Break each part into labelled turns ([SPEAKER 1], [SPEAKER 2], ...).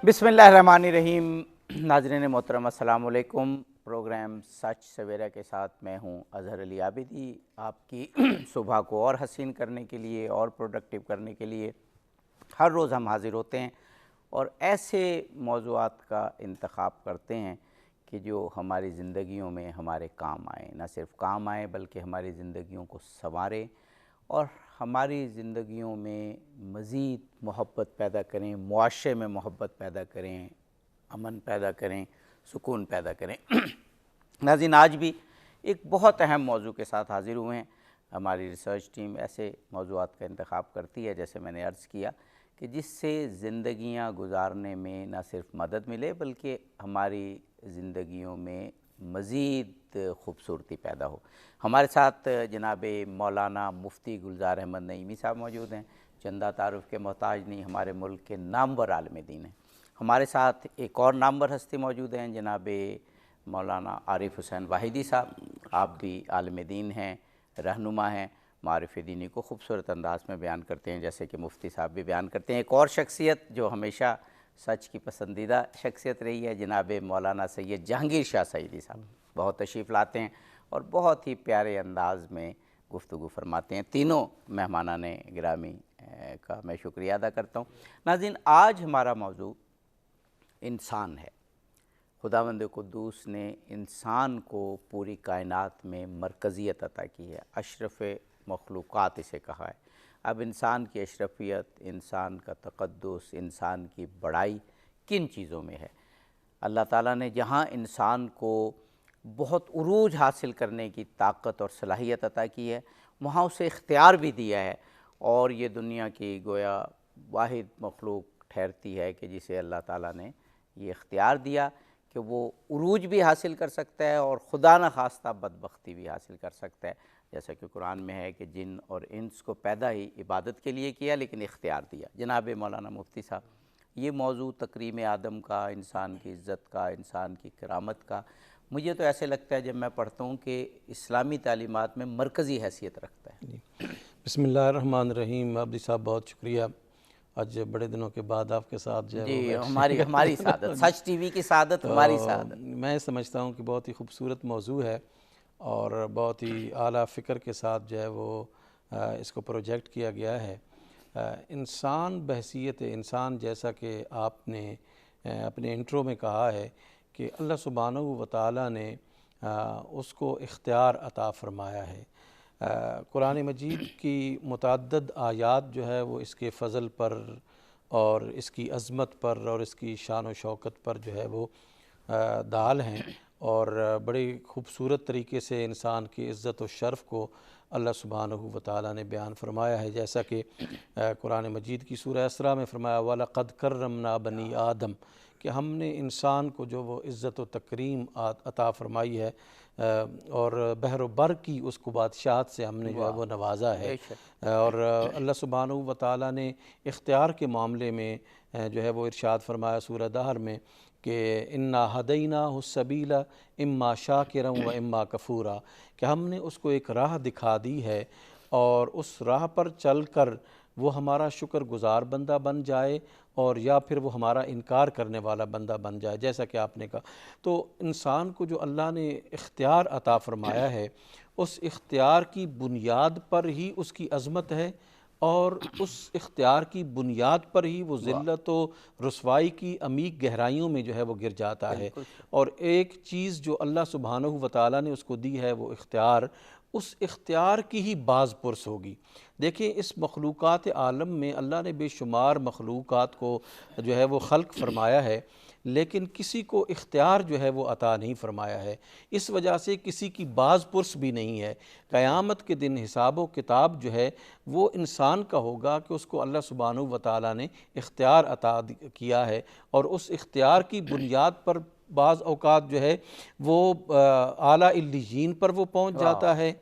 [SPEAKER 1] بسم اللہ الرحمن الرحیم۔ ناظرین محترم السلام علیکم۔ پروگرام سچ سویرا کے ساتھ میں ہوں اظہر علی عابدی، آپ کی صبح کو اور حسین کرنے کے لیے اور پروڈکٹیو کرنے کے لیے ہر روز ہم حاضر ہوتے ہیں اور ایسے موضوعات کا انتخاب کرتے ہیں کہ جو ہماری زندگیوں میں ہمارے کام آئیں، نہ صرف کام آئیں بلکہ ہماری زندگیوں کو سنواریں اور ہماری زندگیوں میں مزید محبت پیدا کریں، معاشرے میں محبت پیدا کریں، امن پیدا کریں، سکون پیدا کریں۔ ناظرین، آج بھی ایک بہت اہم موضوع کے ساتھ حاضر ہوئے ہیں۔ ہماری ریسرچ ٹیم ایسے موضوعات کا انتخاب کرتی ہے، جیسے میں نے عرض کیا، کہ جس سے زندگیاں گزارنے میں نہ صرف مدد ملے بلکہ ہماری زندگیوں میں مزید خوبصورتی پیدا ہو۔ ہمارے ساتھ جناب مولانا مفتی گلزار احمد نعیمی صاحب موجود ہیں، چندہ تعارف کے محتاج نہیں، ہمارے ملک کے نامور عالم دین ہیں۔ ہمارے ساتھ ایک اور نامور ہستی موجود ہیں، جناب مولانا عارف حسین واحدی صاحب، آپ بھی عالم دین ہیں، رہنما ہیں، معارف دینی کو خوبصورت انداز میں بیان کرتے ہیں جیسے کہ مفتی صاحب بھی بیان کرتے ہیں۔ ایک اور شخصیت جو ہمیشہ سچ کی پسندیدہ شخصیت رہی ہے، جناب مولانا سید جہانگیر شاہ سعیدی صاحب، بہت تشریف لاتے ہیں اور بہت ہی پیارے انداز میں گفتگو فرماتے ہیں۔ تینوں مہمانان گرامی کا میں شکریہ ادا کرتا ہوں۔ ناظرین، آج ہمارا موضوع انسان ہے۔ خداوند قدوس نے انسان کو پوری کائنات میں مرکزیت عطا کی ہے، اشرف مخلوقات اسے کہا ہے۔ اب انسان کی اشرفیت، انسان کا تقدس، انسان کی بڑائی کن چیزوں میں ہے؟ اللہ تعالیٰ نے جہاں انسان کو بہت عروج حاصل کرنے کی طاقت اور صلاحیت عطا کی ہے، وہاں اسے اختیار بھی دیا ہے، اور یہ دنیا کی گویا واحد مخلوق ٹھہرتی ہے کہ جسے اللہ تعالیٰ نے یہ اختیار دیا کہ وہ عروج بھی حاصل کر سکتا ہے اور خدا نخواستہ بدبختی بھی حاصل کر سکتا ہے، جیسا کہ قرآن میں ہے کہ جن اور انس کو پیدا ہی عبادت کے لیے کیا لیکن اختیار دیا۔ جناب مولانا مفتی صاحب، یہ موضوع تکریم آدم کا، انسان کی عزت کا، انسان کی کرامت کا، مجھے تو ایسے لگتا ہے جب میں پڑھتا ہوں کہ اسلامی تعلیمات میں مرکزی حیثیت رکھتا ہے۔
[SPEAKER 2] بسم اللہ الرحمن الرحیم۔ عابدی صاحب بہت شکریہ، آج بڑے دنوں کے بعد آپ کے ساتھ جو ہے
[SPEAKER 1] جی، ہماری سعادت، سچ ٹی وی کی سعادت ہماری سعادت۔
[SPEAKER 2] میں سمجھتا ہوں کہ بہت ہی خوبصورت موضوع ہے اور بہت ہی اعلیٰ فکر کے ساتھ جو ہے وہ اس کو پروجیکٹ کیا گیا ہے۔ انسان بحیثیت انسان، جیسا کہ آپ نے اپنے انٹرو میں کہا ہے کہ اللہ سبحانہ و تعالیٰ نے اس کو اختیار عطا فرمایا ہے۔ قرآن مجید کی متعدد آیات جو ہے وہ اس کے فضل پر اور اس کی عظمت پر اور اس کی شان و شوکت پر جو ہے وہ دال ہیں، اور بڑی خوبصورت طریقے سے انسان کی عزت و شرف کو اللہ سبحانہ و تعالیٰ نے بیان فرمایا ہے، جیسا کہ قرآن مجید کی سورہ اسراء میں فرمایا وَلَقَدْ كَرَّمْنَا بَنِي آدم، کہ ہم نے انسان کو جو وہ عزت و تکریم عطا فرمائی ہے اور بحر و بر کی اس کو بادشاہت سے ہم نے جو ہے وہ نوازا ہے۔ اور اللہ سبحانہ و تعالیٰ نے اختیار کے معاملے میں جو ہے وہ ارشاد فرمایا سورہ دہر میں کہ اِنَّا هَدَيْنَاهُ السَّبِيلَ اِمَّا شَاكِرًا وَإِمَّا كَفُورًا، کہ ہم نے اس کو ایک راہ دکھا دی ہے اور اس راہ پر چل کر وہ ہمارا شکر گزار بندہ بن جائے اور یا پھر وہ ہمارا انکار کرنے والا بندہ بن جائے، جیسا کہ آپ نے کہا۔ تو انسان کو جو اللہ نے اختیار عطا فرمایا ہے، اس اختیار کی بنیاد پر ہی اس کی عظمت ہے، اور اس اختیار کی بنیاد پر ہی وہ ذلت و رسوائی کی عمیق گہرائیوں میں جو ہے وہ گر جاتا ہے۔ اور ایک چیز جو اللہ سبحانہ و تعالیٰ نے اس کو دی ہے وہ اختیار، اس اختیار کی ہی باز پرس ہوگی۔ دیکھیں، اس مخلوقات عالم میں اللہ نے بے شمار مخلوقات کو جو ہے وہ خلق فرمایا ہے، لیکن کسی کو اختیار جو ہے وہ عطا نہیں فرمایا ہے۔ اس وجہ سے کسی کی باز پرس بھی نہیں ہے۔ قیامت کے دن حساب و کتاب جو ہے وہ انسان کا ہوگا کہ اس کو اللہ سبحانہ و تعالیٰ نے اختیار عطا کیا ہے، اور اس اختیار کی بنیاد پر بعض اوقات جو ہے وہ اعلیٰ علیین پر وہ پہنچ جاتا ہے،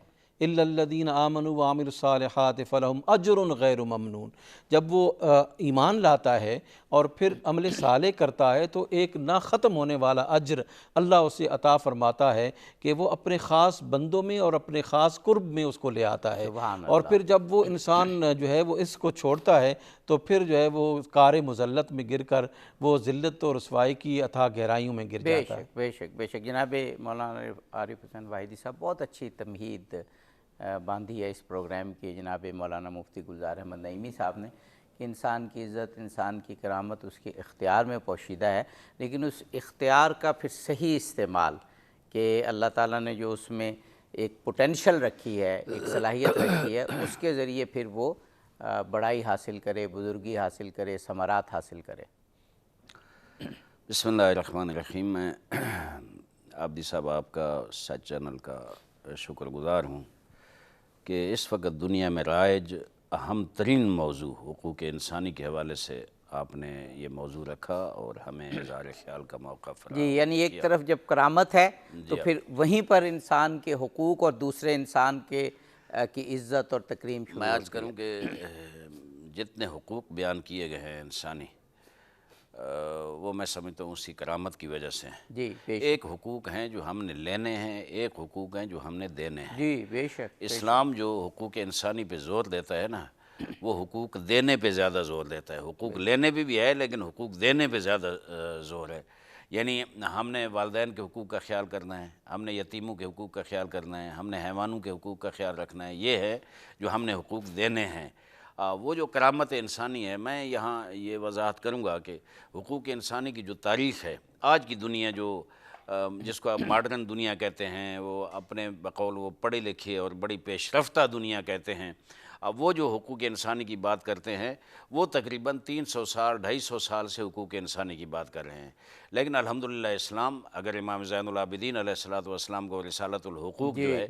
[SPEAKER 2] الا الذین آمنوا وعملوا الصالحات فلہم اجر غیر ممنون۔ جب وہ ایمان لاتا ہے اور پھر عمل صالح کرتا ہے تو ایک نہ ختم ہونے والا اجر اللہ اسے عطا فرماتا ہے کہ وہ اپنے خاص بندوں میں اور اپنے خاص قرب میں اس کو لے آتا ہے۔
[SPEAKER 1] سبحان
[SPEAKER 2] اور
[SPEAKER 1] اللہ۔
[SPEAKER 2] پھر جب وہ انسان جو ہے وہ اس کو چھوڑتا ہے تو پھر جو ہے وہ کار مذلت میں گر کر وہ ذلت اور رسوائی کی اتھاہ گہرائیوں میں گر
[SPEAKER 1] بے
[SPEAKER 2] جاتا ہے۔
[SPEAKER 1] شک بے شک بے شک جناب مولانا عارف حسین واحدی صاحب بہت اچھی تمہید باندھی ہے اس پروگرام کی جناب مولانا مفتی گلزار احمد نعیمی صاحب نے، کہ انسان کی عزت، انسان کی کرامت اس کے اختیار میں پوشیدہ ہے، لیکن اس اختیار کا پھر صحیح استعمال، کہ اللہ تعالیٰ نے جو اس میں ایک پوٹینشل رکھی ہے، ایک صلاحیت رکھی ہے، اس کے ذریعے پھر وہ بڑائی حاصل کرے، بزرگی حاصل کرے، ثمرات حاصل کرے۔
[SPEAKER 3] بسم اللہ الرحمن الرحیم۔ میں عابدی صاحب آپ کا سچ چینل کا شکر گزار ہوں کہ اس وقت دنیا میں رائج اہم ترین موضوع حقوق انسانی کے حوالے سے آپ نے یہ موضوع رکھا اور ہمیں اظہار خیال کا موقع فراہم
[SPEAKER 1] جی، یعنی ایک طرف جب کرامت ہے تو
[SPEAKER 3] جی
[SPEAKER 1] پھر وہیں پر انسان کے حقوق اور دوسرے انسان کی عزت اور تکریم شروع
[SPEAKER 3] میں عرض
[SPEAKER 1] ہوتی ہے۔
[SPEAKER 3] کروں کہ جتنے حقوق بیان کیے گئے ہیں انسانی، وہ میں سمجھتا ہوں اسی کرامت کی وجہ سے ہیں۔
[SPEAKER 1] جی بے شک،
[SPEAKER 3] ایک حقوق ہیں جو ہم نے لینے ہیں، ایک حقوق ہیں جو ہم نے دینے ہیں۔
[SPEAKER 1] جی بے شک،
[SPEAKER 3] اسلام جو حقوق انسانی پہ زور دیتا ہے نا، وہ حقوق دینے پہ زیادہ زور دیتا ہے۔ حقوق لینے پہ بھی ہے لیکن حقوق دینے پہ زیادہ زور ہے۔ یعنی ہم نے والدین کے حقوق کا خیال کرنا ہے، ہم نے یتیموں کے حقوق کا خیال کرنا ہے، ہم نے حیوانوں کے حقوق کا خیال رکھنا ہے، یہ ہے جو ہم نے حقوق دینے ہیں۔ وہ جو کرامت انسانی ہے، میں یہاں یہ وضاحت کروں گا کہ حقوق انسانی کی جو تاریخ ہے، آج کی دنیا جو جس کو آپ ماڈرن دنیا کہتے ہیں، وہ اپنے بقول وہ پڑھے لکھے اور بڑی پیش رفتہ دنیا کہتے ہیں، وہ جو حقوق انسانی کی بات کرتے ہیں وہ تقریباً 300 سال 250 سال سے حقوق انسانی کی بات کر رہے ہیں۔ لیکن الحمدللہ اسلام، اگر امام زین العابدین علیہ السلام کو رسالت الحقوق جو ہے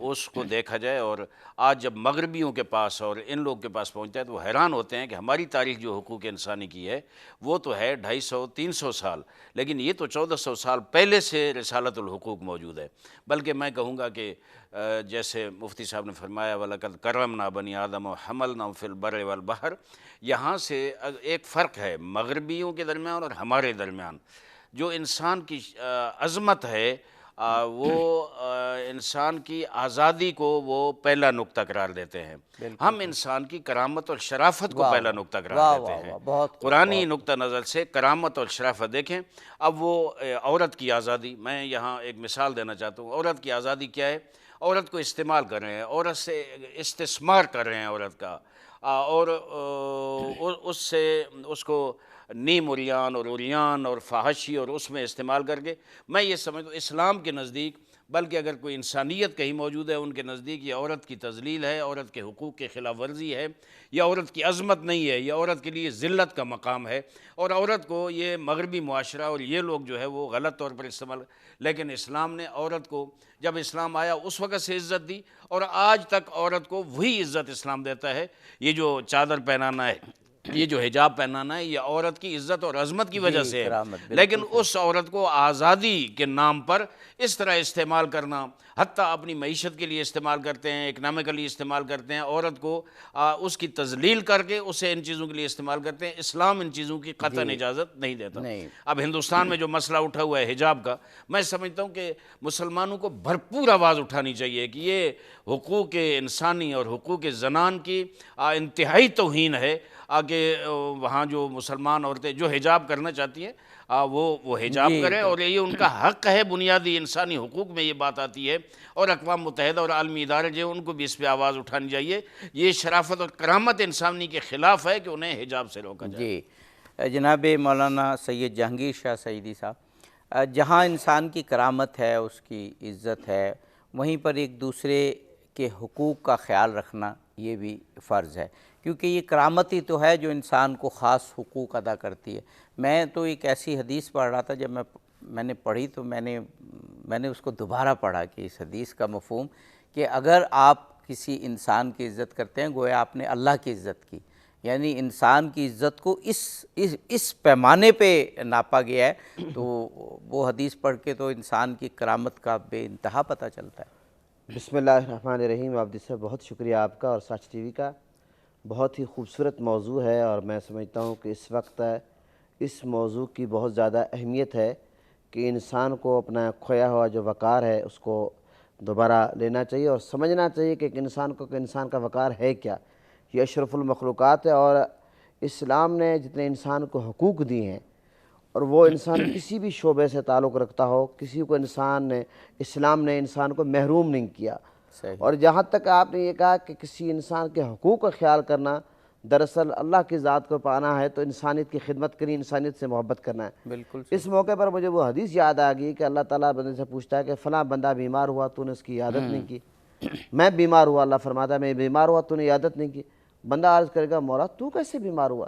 [SPEAKER 3] اس کو دیکھا جائے، اور آج جب مغربیوں کے پاس اور ان لوگ کے پاس پہنچتا ہے تو وہ حیران ہوتے ہیں کہ ہماری تاریخ جو حقوق انسانی کی ہے وہ تو ہے 250-300 سال، لیکن یہ تو 1400 سال پہلے سے رسالت الحقوق موجود ہے۔ بلکہ میں کہوں گا کہ جیسے مفتی صاحب نے فرمایا وَلَقَدْ كَرَّمْنَا بَنِي آدَمَ وَحَمَلْنَاهُمْ فِي الْبَرِّ وَالْبَحْرِ، یہاں سے ایک فرق ہے مغربیوں کے درمیان اور ہمارے درمیان۔ جو انسان کی عظمت ہے وہ انسان کی آزادی کو وہ پہلا نقطہ قرار دیتے ہیں، ہم انسان کی کرامت اور شرافت کو پہلا نقطہ قرار دیتے ہیں۔ قرآنی نقطہ نظر سے کرامت اور شرافت دیکھیں، اب وہ عورت کی آزادی، میں یہاں ایک مثال دینا چاہتا ہوں۔ عورت کی آزادی کیا ہے؟ عورت کو استعمال کر رہے ہیں، عورت سے استثمار کر رہے ہیں عورت کا، اور اس سے اس کو نیم عریان اور عریان اور فحاشی اور اس میں استعمال کر کے، میں یہ سمجھتا ہوں اسلام کے نزدیک، بلکہ اگر کوئی انسانیت کہیں موجود ہے ان کے نزدیک، یہ عورت کی تذلیل ہے، عورت کے حقوق کی خلاف ورزی ہے، یہ عورت کی عظمت نہیں ہے، یہ عورت کے لیے ذلت کا مقام ہے، اور عورت کو یہ مغربی معاشرہ اور یہ لوگ جو ہے وہ غلط طور پر استعمال۔ لیکن اسلام نے عورت کو جب اسلام آیا اس وقت سے عزت دی، اور آج تک عورت کو وہی عزت اسلام دیتا ہے۔ یہ جو چادر پہنانا ہے، یہ جو حجاب پہنانا ہے، یہ عورت کی عزت اور عظمت کی وجہ سے ہے، لیکن اس عورت کو آزادی کے نام پر اس طرح استعمال کرنا، حتیٰ اپنی معیشت کے لیے استعمال کرتے ہیں، اکنامکلی استعمال کرتے ہیں، عورت کو اس کی تذلیل کر کے اسے ان چیزوں کے لیے استعمال کرتے ہیں۔ اسلام ان چیزوں کی قطعاً اجازت نہیں دیتا۔ اب ہندوستان میں جو مسئلہ اٹھا ہوا ہے حجاب کا، میں سمجھتا ہوں کہ مسلمانوں کو بھرپور آواز اٹھانی چاہیے کہ یہ حقوق انسانی اور حقوق زنان کی انتہائی توہین ہے، کہ وہاں جو مسلمان عورتیں جو حجاب کرنا چاہتی ہیں وہ حجاب کریں، اور یہ ان کا حق ہے، بنیادی انسانی حقوق میں یہ بات آتی ہے، اور اقوام متحدہ اور عالمی ادارے جو ان کو بھی اس پہ آواز اٹھانی چاہیے۔ یہ شرافت اور کرامت انسانی کے خلاف ہے کہ انہیں حجاب سے روکا جائے۔
[SPEAKER 1] جی جناب مولانا سید جہانگیر شاہ سعیدی صاحب، جہاں انسان کی کرامت ہے، اس کی عزت ہے، وہیں پر ایک دوسرے کے حقوق کا خیال رکھنا یہ بھی فرض ہے، کیونکہ یہ کرامت ہی تو ہے جو انسان کو خاص حقوق ادا کرتی ہے۔ میں تو ایک ایسی حدیث پڑھ رہا تھا، جب میں نے پڑھی تو میں نے اس کو دوبارہ پڑھا کہ اس حدیث کا مفہوم کہ اگر آپ کسی انسان کی عزت کرتے ہیں گویا آپ نے اللہ کی عزت کی، یعنی انسان کی عزت کو اس پیمانے پہ ناپا گیا ہے، تو وہ حدیث پڑھ کے تو انسان کی کرامت کا بے انتہا پتہ چلتا ہے۔
[SPEAKER 4] بسم اللہ الرحمن الرحیم. عابد صاحب بہت شکریہ آپ کا اور سچ ٹی وی کا. بہت ہی خوبصورت موضوع ہے اور میں سمجھتا ہوں کہ اس وقت اس موضوع کی بہت زیادہ اہمیت ہے کہ انسان کو اپنا کھویا ہوا جو وقار ہے اس کو دوبارہ لینا چاہیے اور سمجھنا چاہیے کہ ایک انسان کو کہ انسان کا وقار ہے کیا. یہ اشرف المخلوقات ہے اور اسلام نے جتنے انسان کو حقوق دی ہیں اور وہ انسان کسی بھی شعبے سے تعلق رکھتا ہو, کسی کو اسلام نے انسان کو محروم نہیں کیا.
[SPEAKER 1] صحیح.
[SPEAKER 4] اور جہاں تک آپ نے یہ کہا کہ کسی انسان کے حقوق کا خیال کرنا, دراصل اللہ کی ذات کو پانا ہے تو انسانیت کی خدمت کرنی, انسانیت سے محبت کرنا ہے.
[SPEAKER 1] بالکل.
[SPEAKER 4] اس موقع پر مجھے وہ حدیث یاد آ گئی کہ اللہ تعالیٰ بندے سے پوچھتا ہے کہ فلاں بندہ بیمار ہوا, تو نے اس کی عیادت نہیں کی. میں بیمار ہوا, اللہ فرماتا ہے میں بیمار ہوا, تو نے عیادت نہیں کی. بندہ عرض کرے گا مولا تو کیسے بیمار ہوا؟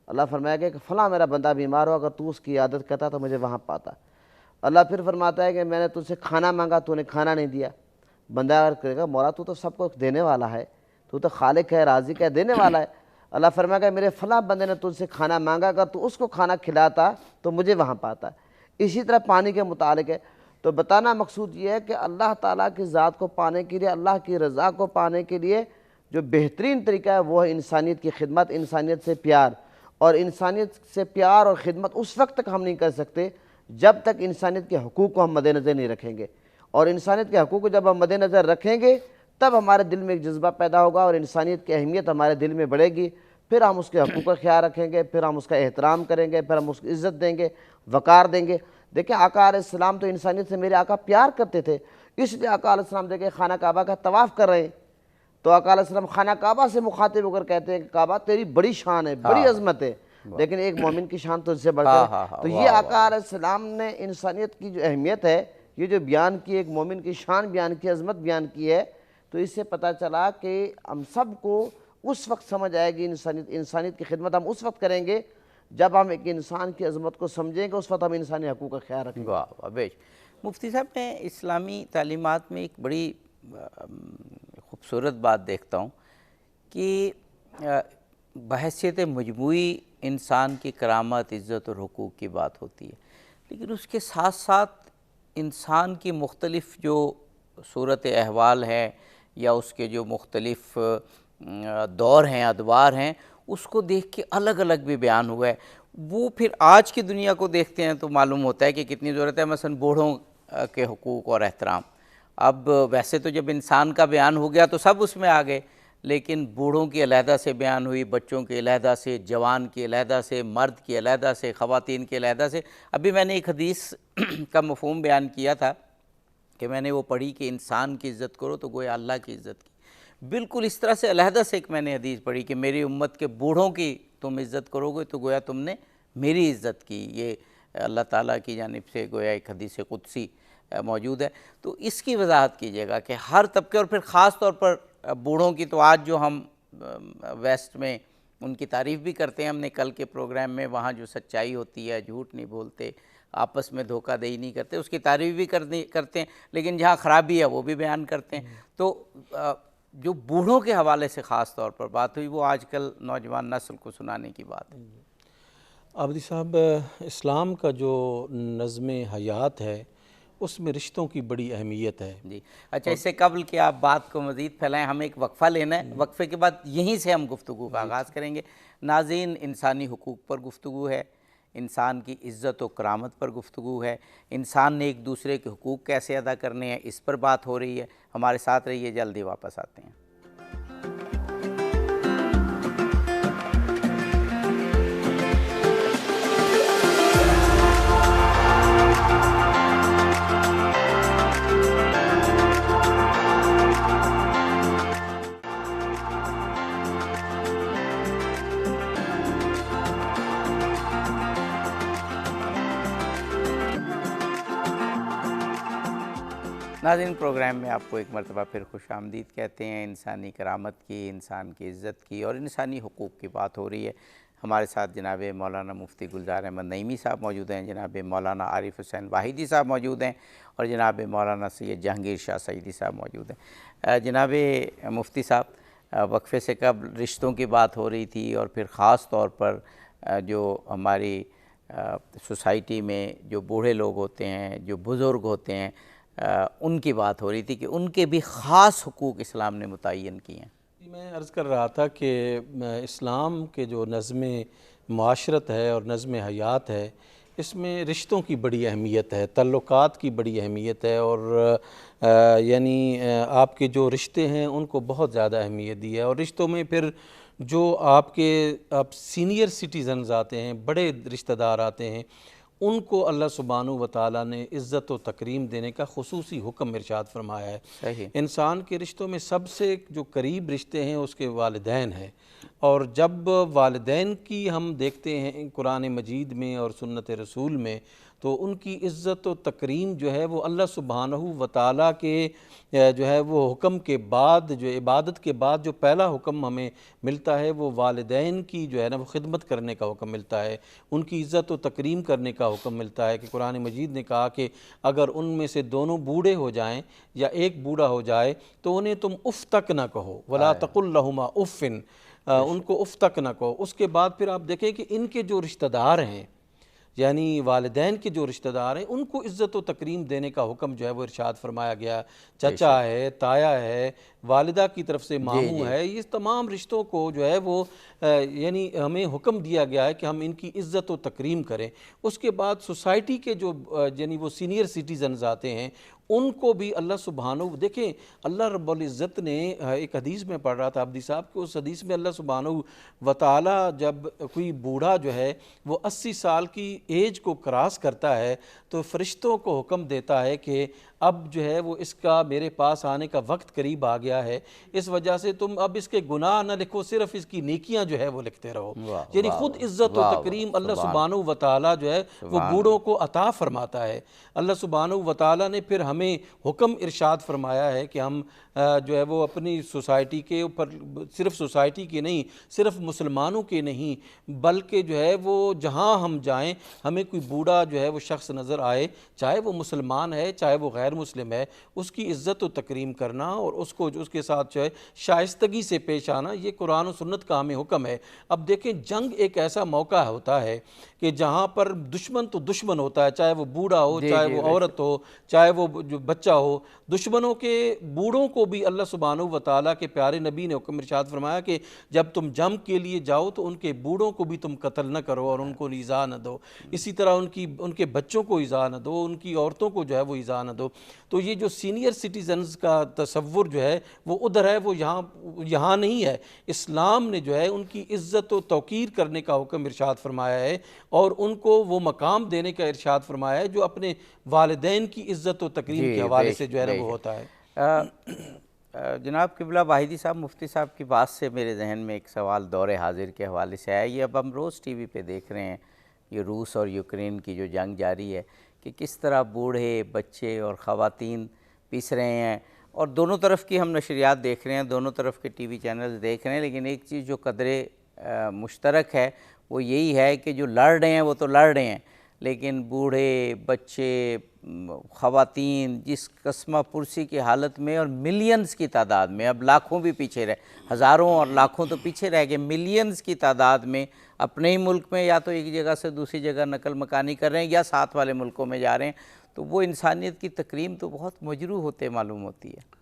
[SPEAKER 4] اللہ فرمایا کہ فلاں میرا بندہ بیمار ہوا, اگر تو اس کی عیادت کرتا تو مجھے وہاں پاتا. اللہ پھر فرماتا ہے کہ میں نے تجھ سے کھانا مانگا, تو نے کھانا نہیں دیا. بندہ عرض کرے گا مولا تو سب کو دینے والا ہے, تو خالق ہے, رازق ہے, دینے والا ہے. اللہ فرمایا کہ میرے فلاں بندے نے تجھ سے کھانا مانگا, اگر تو اس کو کھانا کھلاتا تو مجھے وہاں پاتا. اسی طرح پانی کے متعلق ہے. تو بتانا مقصود یہ ہے کہ اللہ تعالیٰ کی ذات کو پانے کے لیے, اللہ کی رضا کو پانے کے لیے جو بہترین طریقہ ہے وہ ہے انسانیت کی خدمت, انسانیت سے پیار. اور انسانیت سے پیار اور خدمت اس وقت تک ہم نہیں کر سکتے جب تک انسانیت کے حقوق کو ہم مد نظر نہیں رکھیں گے. اور انسانیت کے حقوق کو جب ہم مد نظر رکھیں گے تب ہمارے دل میں ایک جذبہ پیدا ہوگا اور انسانیت کی اہمیت ہمارے دل میں بڑھے گی. پھر ہم اس کے حقوق کا خیال رکھیں گے, پھر ہم اس کا احترام کریں گے, پھر ہم اس کی عزت دیں گے, وقار دیں گے. دیکھیں آقا علیہ السلام تو انسانیت سے میرے آقا پیار کرتے تھے, اس لیے آقا علیہ السلام دیکھیں خانہ کعبہ کا طواف کر رہے ہیں تو آقا علیہ السلام خانہ کعبہ سے مخاطب ہو کر کہتے ہیں کہ کعبہ تیری بڑی شان ہے, بڑی عظمت ہے, لیکن ایک مومن کی شان تو اس سے بڑھ کر. تو یہ آقا علیہ السلام نے انسانیت کی جو اہمیت ہے یہ جو بیان کی, ایک مومن کی شان بیان کی, عظمت بیان کی ہے, تو اس سے پتہ چلا کہ ہم سب کو اس وقت سمجھ آئے گی انسانیت کی خدمت ہم اس وقت کریں گے جب ہم ایک انسان کی عظمت کو سمجھیں گے, اس وقت ہم انسانی حقوق کا خیال رکھیں گے.
[SPEAKER 1] واہ واہ بیش. مفتی صاحب میں اسلامی تعلیمات میں ایک بڑی خوبصورت بات دیکھتا ہوں کہ بحیثیت مجموعی انسان کی کرامت, عزت اور حقوق کی بات ہوتی ہے, لیکن اس کے ساتھ ساتھ انسان کی مختلف جو صورت احوال ہے یا اس کے جو مختلف دور ہیں, ادوار ہیں, اس کو دیکھ کے الگ الگ بھی بیان ہوا ہے. وہ پھر آج کی دنیا کو دیکھتے ہیں تو معلوم ہوتا ہے کہ کتنی ضرورت ہے. مثلا بوڑھوں کے حقوق اور احترام, اب ویسے تو جب انسان کا بیان ہو گیا تو سب اس میں آ گئے, لیکن بوڑھوں کی علیحدہ سے بیان ہوئی, بچوں کی علیحدہ سے, جوان کی علیحدہ سے, مرد کی علیحدہ سے, خواتین کی علیحدہ سے. ابھی میں نے ایک حدیث کا مفہوم بیان کیا تھا کہ میں نے وہ پڑھی کہ انسان کی عزت کرو تو گویا اللہ کی عزت کی. بالکل اس طرح سے علیحدہ سے ایک میں نے حدیث پڑھی کہ میری امت کے بوڑھوں کی تم عزت کرو گے تو گویا تم نے میری عزت کی. یہ اللہ تعالیٰ کی جانب سے گویا ایک حدیث قدسی موجود ہے. تو اس کی وضاحت کیجیے گا کہ ہر طبقے اور پھر خاص طور پر بوڑھوں کی تو آج جو ہم ویسٹ میں ان کی تعریف بھی کرتے ہیں, ہم نے کل کے پروگرام میں وہاں جو سچائی ہوتی ہے, جھوٹ نہیں بولتے, آپس میں دھوکہ دہی نہیں کرتے, اس کی تعریف بھی کرتے ہیں, لیکن جہاں خرابی ہے وہ بھی بیان کرتے ہیں. تو جو بوڑھوں کے حوالے سے خاص طور پر بات ہوئی وہ آج کل نوجوان نسل کو سنانے کی بات ہے.
[SPEAKER 2] عابدی صاحب اسلام کا جو نظم حیات ہے اس میں رشتوں کی بڑی اہمیت ہے.
[SPEAKER 1] جی اچھا, اس سے قبل کہ آپ بات کو مزید پھیلائیں ہمیں ایک وقفہ لینا ہے, وقفے کے بعد یہیں سے ہم گفتگو کا آغاز کریں گے. ناظرین, انسانی حقوق پر گفتگو ہے, انسان کی عزت و کرامت پر گفتگو ہے, انسان نے ایک دوسرے کے حقوق کیسے ادا کرنے ہیں اس پر بات ہو رہی ہے. ہمارے ساتھ رہیے, جلدی واپس آتے ہیں. ناظرین, پروگرام میں آپ کو ایک مرتبہ پھر خوش آمدید کہتے ہیں. انسانی کرامت کی, انسان کی عزت کی اور انسانی حقوق کی بات ہو رہی ہے. ہمارے ساتھ جناب مولانا مفتی گلزار احمد نعیمی صاحب موجود ہیں, جناب مولانا عارف حسین واحدی صاحب موجود ہیں اور جناب مولانا سید جہانگیر شاہ سعیدی صاحب موجود ہیں. جناب مفتی صاحب, وقفے سے قبل رشتوں کی بات ہو رہی تھی اور پھر خاص طور پر جو ہماری سوسائٹی میں جو بوڑھے لوگ ہوتے ہیں, جو بزرگ ہوتے ہیں, ان کی بات ہو رہی تھی کہ ان کے بھی خاص حقوق اسلام نے متعین کیے ہیں۔
[SPEAKER 2] میں عرض کر رہا تھا کہ اسلام کے جو نظم معاشرت ہے اور نظم حیات ہے، اس میں رشتوں کی بڑی اہمیت ہے، تعلقات کی بڑی اہمیت ہے، اور یعنی آپ کے جو رشتے ہیں ان کو بہت زیادہ اہمیت دی ہے۔ اور رشتوں میں پھر جو آپ سینئر سٹیزنز آتے ہیں، بڑے رشتہ دار آتے ہیں، ان کو اللہ سبحانہ و تعالیٰ نے عزت و تکریم دینے کا خصوصی حکم ارشاد فرمایا ہے۔
[SPEAKER 1] صحیح۔
[SPEAKER 2] انسان کے رشتوں میں سب سے جو قریب رشتے ہیں اس کے والدین ہیں، اور جب والدین کی ہم دیکھتے ہیں قرآن مجید میں اور سنت رسول میں، تو ان کی عزت و تکریم جو ہے وہ اللہ سبحانہ و تعالیٰ کے جو ہے وہ حکم کے بعد، جو عبادت کے بعد جو پہلا حکم ہمیں ملتا ہے وہ والدین کی جو ہے نا وہ خدمت کرنے کا حکم ملتا ہے، ان کی عزت و تکریم کرنے کا حکم ملتا ہے، کہ قرآن مجید نے کہا کہ اگر ان میں سے دونوں بوڑھے ہو جائیں یا ایک بوڑھا ہو جائے تو انہیں تم اف تک نہ کہو، ولا تقل لہما افن، ان کو اف تک نہ کہو۔ اس کے بعد پھر آپ دیکھیں کہ ان کے جو رشتہ دار ہیں، یعنی والدین کے جو رشتہ دار ہیں، ان کو عزت و تکریم دینے کا حکم جو ہے وہ ارشاد فرمایا گیا۔ چچا ہے، تایا ہے، والدہ کی طرف سے ماموں ہے، یہ تمام رشتوں کو جو ہے وہ یعنی ہمیں حکم دیا گیا ہے کہ ہم ان کی عزت و تکریم کریں۔ اس کے بعد سوسائٹی کے جو یعنی وہ سینئر سٹیزنز آتے ہیں، ان کو بھی اللہ سبحانہ، دیکھیں اللہ رب العزت نے ایک حدیث میں پڑھ رہا تھا عبدی صاحب کہ اس حدیث میں اللہ سبحانہ و تعالیٰ جب کوئی بوڑھا جو ہے وہ 80 سال کی ایج کو کراس کرتا ہے تو فرشتوں کو حکم دیتا ہے کہ اب جو ہے وہ اس کا میرے پاس آنے کا وقت قریب آ گیا ہے، اس وجہ سے تم اب اس کے گناہ نہ لکھو، صرف اس کی نیکیاں جو ہے وہ لکھتے رہو۔ یعنی خود عزت و تکریم اللہ سبحانہ و تعالیٰ جو ہے وہ بوڑھوں کو عطا فرماتا ہے۔ اللہ سبحانہ و تعالیٰ نے پھر ہمیں حکم ارشاد فرمایا ہے کہ ہم جو ہے وہ اپنی سوسائٹی کے اوپر، صرف سوسائٹی کے نہیں، صرف مسلمانوں کے نہیں، بلکہ جو ہے وہ جہاں ہم جائیں ہمیں کوئی بوڑھا جو ہے وہ شخص نظر آئے، چاہے وہ مسلمان ہے چاہے وہ غیر مسلم ہے، اس کی عزت و تکریم کرنا اور اس کو جو اس کے ساتھ جو ہے شائستگی سے پیش آنا، یہ قرآن و سنت کا ہمیں حکم ہے۔ اب دیکھیں جنگ ایک ایسا موقع ہوتا ہے کہ جہاں پر دشمن تو دشمن ہوتا ہے، چاہے وہ بوڑھا ہو، چاہے وہ عورت ہو، چاہے وہ جو بچہ ہو، دشمنوں کے بوڑھوں کو بھی اللہ سبحانہ و تعالیٰ کے پیارے نبی نے حکم ارشاد فرمایا کہ جب تم جنگ کے لیے جاؤ تو ان کے بوڑھوں کو بھی تم قتل نہ کرو اور ان کو ایذا نہ دو، اسی طرح ان کے بچوں کو ایذا نہ دو، ان کی عورتوں کو جو ہے وہ ایذا نہ دو۔ تو یہ جو سینئر سٹیزنز کا تصور جو ہے وہ ادھر ہے، وہ یہاں نہیں ہے۔ اسلام نے جو ہے ان کی عزت و توقیر کرنے کا حکم ارشاد فرمایا ہے اور ان کو وہ مقام دینے کا ارشاد فرمایا ہے جو اپنے والدین کی عزت و تکریم کے حوالے سے جو ہے نا وہ ہوتا ہے۔
[SPEAKER 1] جناب قبلہ واحدی صاحب، مفتی صاحب کی بات سے میرے ذہن میں ایک سوال دور حاضر کے حوالے سے آیا۔ یہ اب ہم روز ٹی وی پہ دیکھ رہے ہیں، یہ روس اور یوکرین کی جو جنگ جاری ہے کہ کس طرح بوڑھے، بچے اور خواتین پیس رہے ہیں، اور دونوں طرف کی ہم نشریات دیکھ رہے ہیں، دونوں طرف کے ٹی وی چینلز دیکھ رہے ہیں، لیکن ایک چیز جو قدرے مشترک ہے وہ یہی ہے کہ جو لڑ رہے ہیں وہ تو لڑ رہے ہیں، لیکن بوڑھے، بچے، خواتین جس قسمہ پرسی کی حالت میں اور ملینز کی تعداد میں، اب لاکھوں بھی پیچھے رہے، ہزاروں اور لاکھوں تو پیچھے رہ گئے، ملینز کی تعداد میں اپنے ہی ملک میں یا تو ایک جگہ سے دوسری جگہ نقل مکانی کر رہے ہیں یا ساتھ والے ملکوں میں جا رہے ہیں، تو وہ انسانیت کی تکریم تو بہت مجروح ہوتے معلوم ہوتی ہے۔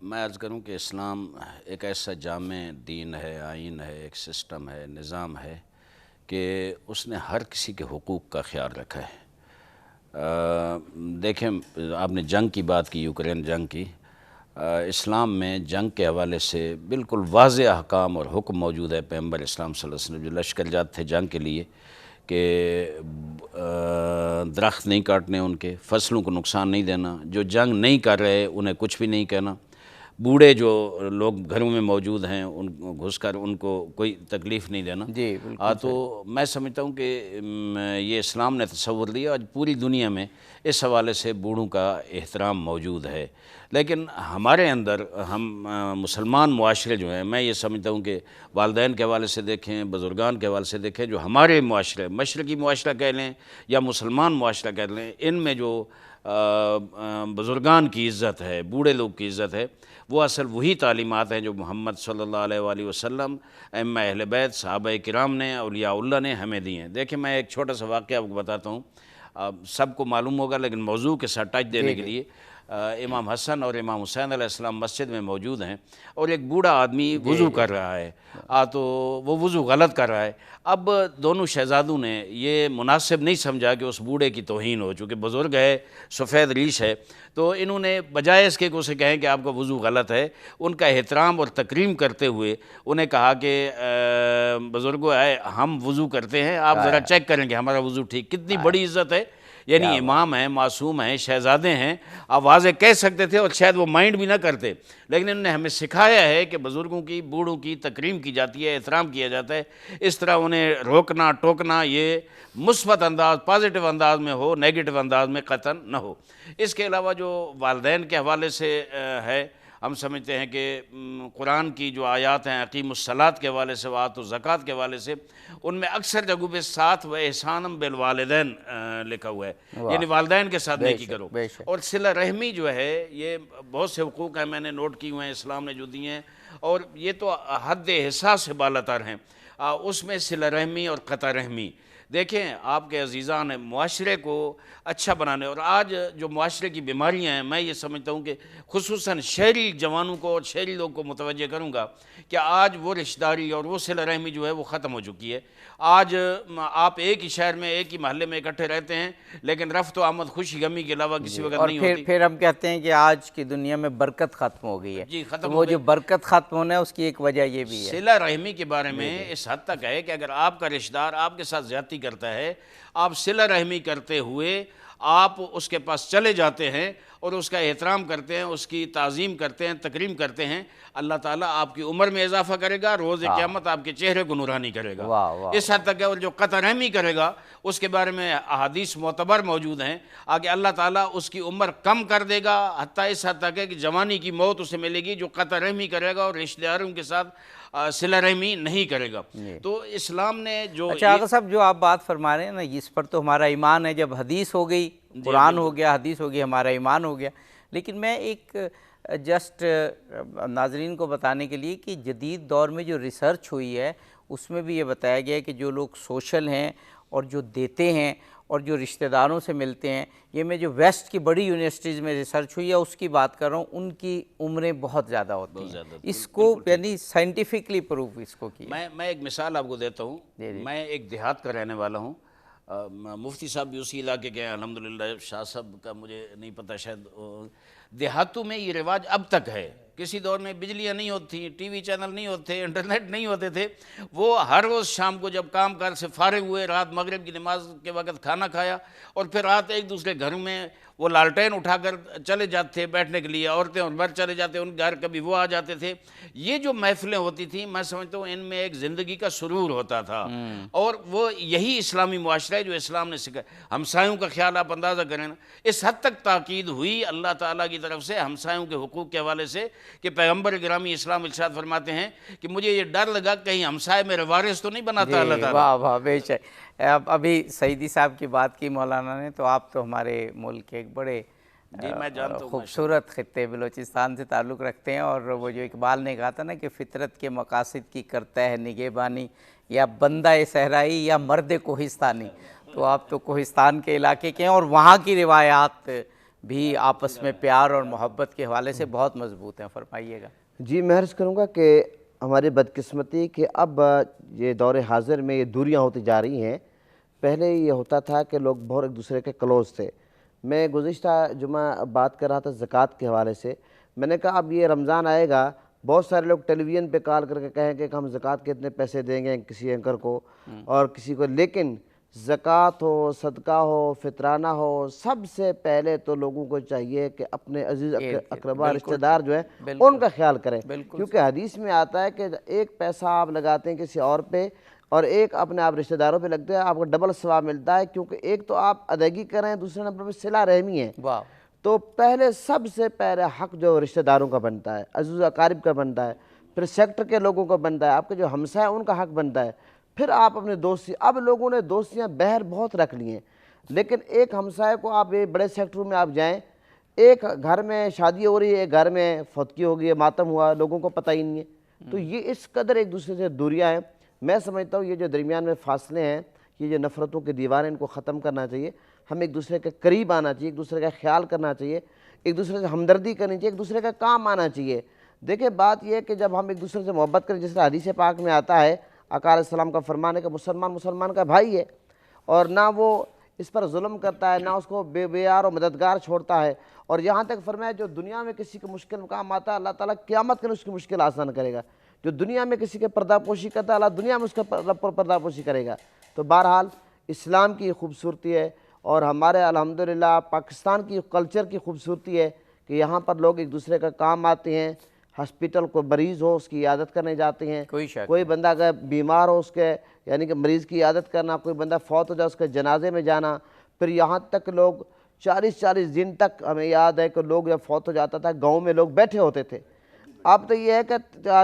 [SPEAKER 3] میں عرض کروں کہ اسلام ایک ایسا جامع دین ہے، آئین ہے، ایک سسٹم ہے، نظام ہے کہ اس نے ہر کسی کے حقوق کا خیال رکھا ہے۔ دیکھیں آپ نے جنگ کی بات کی، یوکرین جنگ کی، اسلام میں جنگ کے حوالے سے بالکل واضح احکام اور حکم موجود ہے۔ پیغمبر اسلام صلی اللہ علیہ وسلم جو لشکر جاتے تھے جنگ کے لیے کہ درخت نہیں کاٹنے، ان کے فصلوں کو نقصان نہیں دینا، جو جنگ نہیں کر رہے انہیں کچھ بھی نہیں کہنا، بوڑھے جو لوگ گھروں میں موجود ہیں ان گھس کر ان کو کوئی تکلیف نہیں دینا۔
[SPEAKER 1] جی بالکل۔
[SPEAKER 3] تو میں سمجھتا ہوں کہ یہ اسلام نے تصور لیا، آج پوری دنیا میں اس حوالے سے بوڑھوں کا احترام موجود ہے، لیکن ہمارے اندر ہم مسلمان معاشرے جو ہیں، میں یہ سمجھتا ہوں کہ والدین کے حوالے سے دیکھیں، بزرگان کے حوالے سے دیکھیں، جو ہمارے معاشرے، مشرقی معاشرہ کہہ لیں یا مسلمان معاشرہ کہہ لیں، ان میں جو بزرگان کی عزت ہے، بوڑھے لوگ کی عزت ہے، وہ اصل وہی تعلیمات ہیں جو محمد صلی اللہ علیہ وآلہ وسلم، ائمہ اہل بیت، صحابہ کرام نے، اولیاء اللہ نے ہمیں دی ہیں۔ دیکھیں میں ایک چھوٹا سا واقعہ آپ کو بتاتا ہوں۔ سب کو معلوم ہوگا لیکن موضوع کے ساتھ ٹچ دینے کے لیے امام حسن اور امام حسین علیہ السلام مسجد میں موجود ہیں اور ایک بوڑھا آدمی وضو کر رہا ہے، تو وہ وضو غلط کر رہا ہے۔ اب دونوں شہزادوں نے یہ مناسب نہیں سمجھا کہ اس بوڑھے کی توہین ہو، چونکہ بزرگ ہے، سفید ریش ہے، تو انہوں نے بجائے اس کے کہ اسے کہیں کہ آپ کا وضو غلط ہے، ان کا احترام اور تکریم کرتے ہوئے انہیں کہا کہ بزرگوں ہم وضو کرتے ہیں، آپ ذرا چیک کریں کہ ہمارا وضو ٹھیک۔ کتنی بڑی عزت ہے، یعنی امام ہیں، معصوم ہیں، شہزادے ہیں، آپ واضح کہہ سکتے تھے اور شاید وہ مائنڈ بھی نہ کرتے، لیکن انہوں نے ہمیں سکھایا ہے کہ بزرگوں کی، بوڑھوں کی تکریم کی جاتی ہے، احترام کیا جاتا ہے، اس طرح انہیں روکنا ٹوکنا یہ مثبت انداز، پازیٹیو انداز میں ہو، نیگیٹو انداز میں قطعاً نہ ہو۔ اس کے علاوہ جو والدین کے حوالے سے ہے، ہم سمجھتے ہیں کہ قرآن کی جو آیات ہیں اقیم الصلاۃ کے حوالے سے، وآتوا الزکوٰۃ کے حوالے سے، ان میں اکثر جگہوں پہ ساتھ و احسانم بالوالدین لکھا ہوا ہے، یعنی والدین کے ساتھ نیکی کرو۔ اور صلہ رحمی جو ہے، یہ بہت سے حقوق ہیں میں نے نوٹ کی ہوئے ہیں اسلام نے جو دیے ہیں، اور یہ تو حد احساس سے بالاتر ہیں، اس میں صلہ رحمی اور قطع رحمی۔ دیکھیں آپ کے عزیزان معاشرے کو اچھا بنانے، اور آج جو معاشرے کی بیماریاں ہیں، میں یہ سمجھتا ہوں کہ خصوصاً شہری جوانوں کو اور شہری لوگوں کو متوجہ کروں گا کہ آج وہ رشتہ داری اور وہ صلہ رحمی جو ہے وہ ختم ہو چکی ہے۔ آج آپ ایک ہی شہر میں، ایک ہی محلے میں اکٹھے رہتے ہیں، لیکن رفت و آمد خوشی غمی کے علاوہ کسی وقت نہیں ہوتی۔
[SPEAKER 1] پھر ہم کہتے ہیں کہ آج کی دنیا میں برکت ختم ہو گئی ہے،
[SPEAKER 3] جی ختم
[SPEAKER 1] تو
[SPEAKER 3] ہو
[SPEAKER 1] وہ
[SPEAKER 3] گئی۔
[SPEAKER 1] جو برکت ختم ہونا ہے اس کی ایک وجہ یہ بھی ہے۔
[SPEAKER 3] صلہ رحمی کے بارے میں اس حد تک ہے کہ اگر آپ کا رشتہ دار آپ کے ساتھ زیادتی کرتا ہے، آپ صلہ رحمی کرتے ہوئے آپ اس کے پاس چلے جاتے ہیں اور اس کا احترام کرتے ہیں، اس کی تعظیم کرتے ہیں، تکریم کرتے ہیں، اللہ تعالیٰ آپ کی عمر میں اضافہ کرے گا، روز قیامت آپ کے چہرے کو نورانی کرے گا، اس حد تک ہے۔ اور جو قطع رحمی کرے گا اس کے بارے میں احادیث معتبر موجود ہیں، آگے اللہ تعالیٰ اس کی عمر کم کر دے گا، حتیٰ اس حد تک ہے کہ جوانی کی موت اسے ملے گی جو قطع رحمی کرے گا اور رشتہ داروں کے ساتھ صلہ رحمی نہیں کرے گا۔ تو اسلام نے جو
[SPEAKER 1] اچھا آقا صاحب، جو آپ بات فرما رہے ہیں نا، اس پر تو ہمارا ایمان ہے، جب حدیث ہو گئی، قرآن ہو گیا، حدیث ہو گئی، ہمارا ایمان ہو گیا۔ لیکن میں ایک جسٹ ناظرین کو بتانے کے لیے کہ جدید دور میں جو ریسرچ ہوئی ہے اس میں بھی یہ بتایا گیا ہے کہ جو لوگ سوشل ہیں اور جو دیتے ہیں اور جو رشتہ داروں سے ملتے ہیں، یہ میں جو ویسٹ کی بڑی یونیورسٹیز میں ریسرچ ہوئی ہے اس کی بات کر رہا ہوں، ان کی عمریں بہت زیادہ ہوتی ہیں، اس کو یعنی سائنٹیفکلی پروف اس کو کیا۔
[SPEAKER 3] میں ایک مثال آپ کو دیتا ہوں، میں ایک دیہات کا رہنے والا ہوں، مفتی صاحب بھی اسی علاقے کے ہیں الحمدللہ، شاہ صاحب کا مجھے نہیں پتہ، شاید دیہاتوں میں یہ رواج اب تک ہے۔ کسی دور میں بجلیاں نہیں ہوتی، ٹی وی چینل نہیں ہوتے، انٹرنیٹ نہیں ہوتے تھے، وہ ہر روز شام کو جب کام کار سے فارغ ہوئے، رات مغرب کی نماز کے وقت کھانا کھایا اور پھر رات ایک دوسرے گھر میں وہ لالٹین اٹھا کر چلے جاتے تھے بیٹھنے کے لیے، عورتیں اور مرد چلے جاتے ان گھر، کبھی وہ آ جاتے تھے۔ یہ جو محفلیں ہوتی تھیں، میں سمجھتا ہوں ان میں ایک زندگی کا سرور ہوتا تھا، اور وہ یہی اسلامی معاشرہ ہے جو اسلام نے سکھایا۔ ہمسایوں کا خیال آپ اندازہ کریں نا، اس حد تک تاکید ہوئی اللہ تعالیٰ کی طرف سے ہمسایوں کے حقوق کے حوالے سے کہ پیغمبر گرامی اسلام ارشاد فرماتے ہیں کہ مجھے یہ ڈر لگا کہیں ہمسائے میرے وارث تو نہیں بناتا اللہ تعالیٰ۔
[SPEAKER 1] واہ واہ، بے شک۔ ابھی سعیدی صاحب کی بات کی مولانا نے، تو آپ تو ہمارے ملک کے ایک بڑے خوبصورت خطے بلوچستان سے تعلق رکھتے ہیں، اور وہ جو اقبال نے کہا تھا نا کہ فطرت کے مقاصد کی کرتا ہے نگہبانی، یا بندہ صحرائی یا مرد کوہستانی، تو آپ تو کوہستان کے علاقے کے ہیں، اور وہاں کی روایات بھی آپس میں پیار اور محبت کے حوالے سے بہت مضبوط ہیں، فرمائیے گا۔
[SPEAKER 4] جی میں عرض کروں گا کہ ہماری بدقسمتی کہ اب یہ دور حاضر میں یہ دوریاں ہوتی جا رہی ہیں۔ پہلے یہ ہوتا تھا کہ لوگ بہت ایک دوسرے کے کلوز تھے۔ میں گزشتہ جمعہ بات کر رہا تھا زکوٰۃ کے حوالے سے، میں نے کہا اب یہ رمضان آئے گا، بہت سارے لوگ ٹیلی ویژن پہ کال کر کے کہیں کہ ہم زکوٰۃ کے اتنے پیسے دیں گے کسی اینکر کو اور کسی کو، لیکن زکوٰۃ ہو، صدقہ ہو، فطرانہ ہو، سب سے پہلے تو لوگوں کو چاہیے کہ اپنے عزیز اقربا رشتہ دار جو ہیں ان کا خیال کریں، کیونکہ حدیث میں آتا ہے کہ ایک پیسہ آپ لگاتے ہیں کسی اور پہ اور ایک اپنے آپ رشتہ داروں پہ لگتا ہے، آپ کو ڈبل ثواب ملتا ہے، کیونکہ ایک تو آپ ادائیگی کر رہے ہیں، دوسرے نمبر پہ صلہ رحمی ہے۔ تو پہلے سب سے پہلے حق جو رشتہ داروں کا بنتا ہے، عزیز و اقارب کا بنتا ہے، پھر سیکٹر کے لوگوں کو بنتا ہے، آپ کے جو ہمسائے ان کا حق بنتا ہے، پھر آپ اپنے دوستی۔ اب لوگوں نے دوستیاں بہر بہت رکھ لی ہیں، لیکن ایک ہمسائے کو آپ یہ بڑے سیکٹروں میں آپ جائیں، ایک گھر میں شادی ہو رہی ہے، ایک گھر میں فوتگی ہو گئی ہے، ماتم ہوا، لوگوں کو پتہ ہی نہیں ہے۔ تو یہ اس قدر ایک دوسرے سے دوریاں ہیں۔ میں سمجھتا ہوں یہ جو درمیان میں فاصلے ہیں کہ یہ نفرتوں کی دیواریں ان کو ختم کرنا چاہیے. ہمیں ایک دوسرے کے قریب آنا چاہیے, ایک دوسرے کا خیال کرنا چاہیے, ایک دوسرے سے ہمدردی کرنی چاہیے, ایک دوسرے کا کام آنا چاہیے. دیکھیں بات یہ ہے کہ جب ہم ایک دوسرے سے محبت کریں, جس طرح حدیث پاک میں آتا ہے آقا علیہ السلام کا فرمان ہے کہ مسلمان کا بھائی ہے, اور نہ وہ اس پر ظلم کرتا ہے, نہ اس کو بے یار و مددگار چھوڑتا ہے. اور یہاں تک فرمایا جو دنیا میں کسی کو مشکل مقام آتا ہے اللہ تعالیٰ قیامت کے اس کی مشکل آسان کرے گا. جو دنیا میں کسی کے پردہ پوشی کرتا ہے اللہ دنیا میں اس کا پردہ پوشی کرے گا. تو بہرحال اسلام کی خوبصورتی ہے, اور ہمارے الحمدللہ پاکستان کی کلچر کی خوبصورتی ہے کہ یہاں پر لوگ ایک دوسرے کا کام آتے ہیں. ہاسپٹل کو مریض ہو اس کی عیادت کرنے جاتے ہیں, کوئی بندہ اگر بیمار ہو اس کے یعنی کہ مریض کی عیادت کرنا, کوئی بندہ فوت ہو جائے اس کے جنازے میں جانا. پھر یہاں تک لوگ 40 دن تک, ہمیں یاد ہے کہ لوگ جب فوت ہو جاتا تھا گاؤں میں لوگ بیٹھے ہوتے تھے. اب تو یہ ہے کہ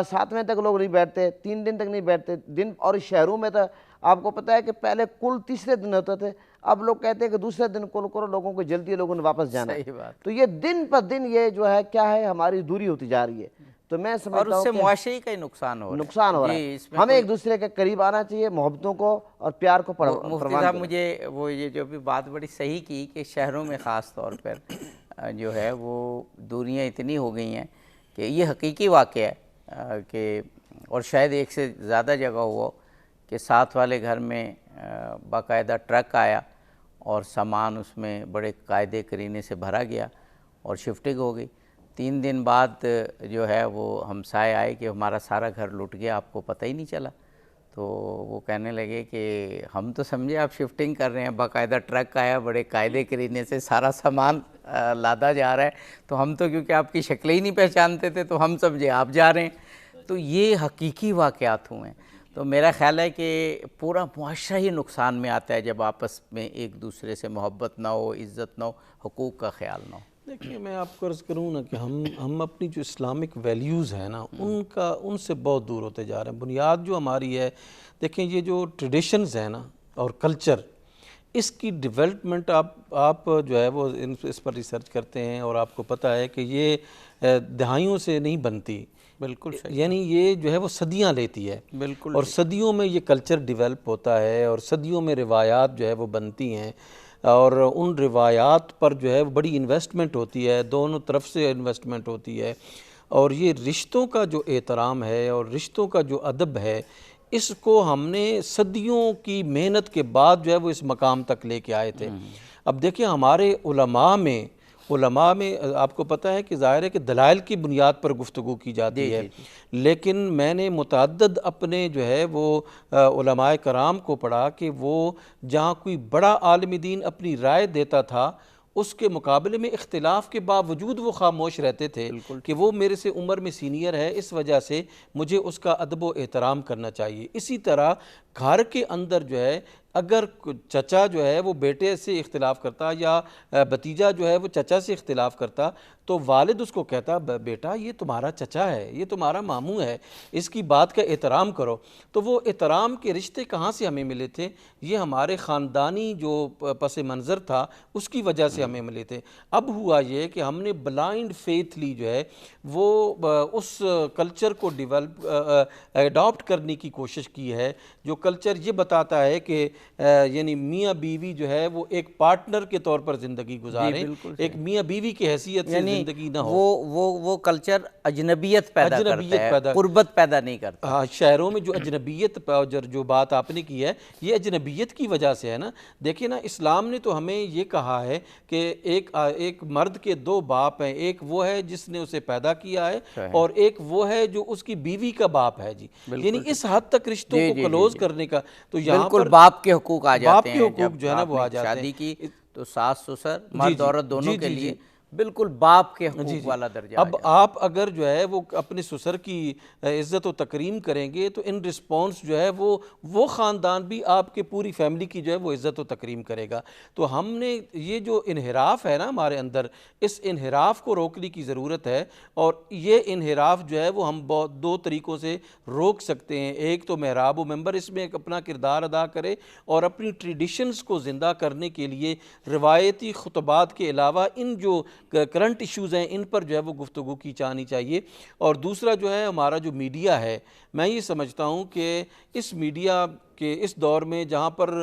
[SPEAKER 4] 7ویں تک لوگ نہیں بیٹھتے, 3 دن تک نہیں بیٹھتے دن. اور شہروں میں تو آپ کو پتہ ہے کہ پہلے کل تیسرے دن ہوتے تھے, اب لوگ کہتے ہیں کہ دوسرے دن کل کرو, لوگوں کو جلدی ہے, لوگوں نے واپس جانا ہے. تو یہ دن پر دن یہ جو ہے کیا ہے ہماری دوری ہوتی جا رہی ہے. تو میں سمجھتا ہوں
[SPEAKER 1] اور اس سے
[SPEAKER 4] کہ
[SPEAKER 1] معاشرے کا ہی نقصان
[SPEAKER 4] ہو رہا ہے. ہمیں ایک دوسرے کے قریب آنا چاہیے, محبتوں کو اور پیار کو
[SPEAKER 1] مفتی صاحب مجھے وہ یہ جو بھی بات بڑی صحیح کی کہ شہروں میں خاص طور پر جو ہے وہ دوریاں اتنی ہو گئی ہیں کہ یہ حقیقی واقعہ ہے کہ, اور شاید ایک سے زیادہ جگہ ہوا کہ ساتھ والے گھر میں باقاعدہ ٹرک آیا اور سامان اس میں بڑے قاعدے کرینے سے بھرا گیا اور شفٹنگ ہو گئی. 3 دن بعد جو ہے وہ ہمسائے آئے کہ ہمارا سارا گھر لٹ گیا, آپ کو پتہ ہی نہیں چلا. تو وہ کہنے لگے کہ ہم تو سمجھے آپ شفٹنگ کر رہے ہیں, باقاعدہ ٹرک آیا بڑے قاعدے کرینے سے سارا سامان لادا جا رہا ہے, تو ہم تو کیونکہ آپ کی شکلیں ہی نہیں پہچانتے تھے تو ہم سمجھے آپ جا رہے ہیں. تو یہ حقیقی واقعات ہوئے ہیں. تو میرا خیال ہے کہ پورا معاشرہ ہی نقصان میں آتا ہے جب آپس میں ایک دوسرے سے محبت نہ ہو, عزت نہ ہو, حقوق کا خیال نہ ہو.
[SPEAKER 2] دیکھیے میں آپ کو عرض کروں نا کہ ہم اپنی جو اسلامک ویلیوز ہیں نا ان سے بہت دور ہوتے جا رہے ہیں. بنیاد جو ہماری ہے, دیکھیں یہ جو ٹریڈیشنز ہیں نا اور کلچر, اس کی ڈیولپمنٹ آپ جو ہے وہ اس پر ریسرچ کرتے ہیں اور آپ کو پتہ ہے کہ یہ دہائیوں سے نہیں بنتی.
[SPEAKER 1] بالکل
[SPEAKER 2] یعنی یہ جو ہے وہ صدیاں لیتی ہے.
[SPEAKER 1] بالکل.
[SPEAKER 2] اور صدیوں میں یہ کلچر ڈیولپ ہوتا ہے اور صدیوں میں روایات جو ہے وہ بنتی ہیں, اور ان روایات پر جو ہے بڑی انویسٹمنٹ ہوتی ہے, دونوں طرف سے انویسٹمنٹ ہوتی ہے. اور یہ رشتوں کا جو احترام ہے اور رشتوں کا جو ادب ہے, اس کو ہم نے صدیوں کی محنت کے بعد جو ہے وہ اس مقام تک لے کے آئے تھے. اب دیکھیں ہمارے علماء میں آپ کو پتہ ہے کہ ظاہر ہے کہ دلائل کی بنیاد پر گفتگو کی جاتی ہے, لیکن میں نے متعدد اپنے جو ہے وہ علماء کرام کو پڑھا کہ وہ جہاں کوئی بڑا عالم دین اپنی رائے دیتا تھا اس کے مقابلے میں اختلاف کے باوجود وہ خاموش رہتے تھے کہ وہ میرے سے عمر میں سینئر ہے, اس وجہ سے مجھے اس کا ادب و احترام کرنا چاہیے. اسی طرح گھر کے اندر جو ہے اگر چچا جو ہے وہ بیٹے سے اختلاف کرتا یا بھتیجا جو ہے وہ چچا سے اختلاف کرتا تو والد اس کو کہتا بیٹا یہ تمہارا چچا ہے, یہ تمہارا ماموں ہے, اس کی بات کا احترام کرو. تو وہ احترام کے رشتے کہاں سے ہمیں ملے تھے؟ یہ ہمارے خاندانی جو پس منظر تھا اس کی وجہ سے ہمیں ملے تھے. اب ہوا یہ کہ ہم نے بلائنڈ فیتھلی جو ہے وہ اس کلچر کو اڈاپٹ کرنے کی کوشش کی ہے, جو کلچر یہ بتاتا ہے کہ یعنی میاں بیوی جو ہے وہ ایک پارٹنر کے طور پر زندگی گزاریں, ایک میاں بیوی کی حیثیت سے زندگی نہ ہو.
[SPEAKER 1] وہ کلچر اجنبیت پیدا کرتا ہے, قربت پیدا نہیں کرتا.
[SPEAKER 2] ہاں, شہروں میں جو اجنبیت جو بات آپ نے کی ہے یہ اجنبیت کی وجہ سے ہے نا. دیکھیں نا, اسلام نے تو ہمیں یہ کہا ہے کہ ایک مرد کے 2 باپ ہیں, ایک وہ ہے جس نے اسے پیدا کیا ہے اور ایک وہ ہے جو اس کی بیوی کا باپ ہے. جی یعنی اس حد تک رشتوں کو کلوز کرنے کا. تو یہاں پر
[SPEAKER 1] باپ کے حقوق آ جاتے ہیں,
[SPEAKER 2] باپ کے حقوق جو ہے نا وہ آ جاتے ہیں.
[SPEAKER 1] شادی کی تو ساس سسر مرد عورت دونوں کے لیے بالکل باپ کے حقوق والا درجہ.
[SPEAKER 2] اب آپ اگر جو ہے وہ اپنے سسر کی عزت و تکریم کریں گے تو ان رسپانس جو ہے وہ خاندان بھی آپ کے پوری فیملی کی جو ہے وہ عزت و تکریم کرے گا. تو ہم نے یہ جو انحراف ہے نا ہمارے اندر, اس انحراف کو روکنے کی ضرورت ہے. اور یہ انحراف جو ہے وہ ہم 2 طریقوں سے روک سکتے ہیں. ایک تو محراب و منبر اس میں اپنا کردار ادا کرے اور اپنی ٹریڈیشنز کو زندہ کرنے کے لیے روایتی خطبات کے علاوہ ان جو کرنٹ ایشوز ہیں ان پر جو ہے وہ گفتگو کی جانی چاہیے. اور دوسرا جو ہے ہمارا جو میڈیا ہے, میں یہ سمجھتا ہوں کہ اس میڈیا کہ اس دور میں جہاں پر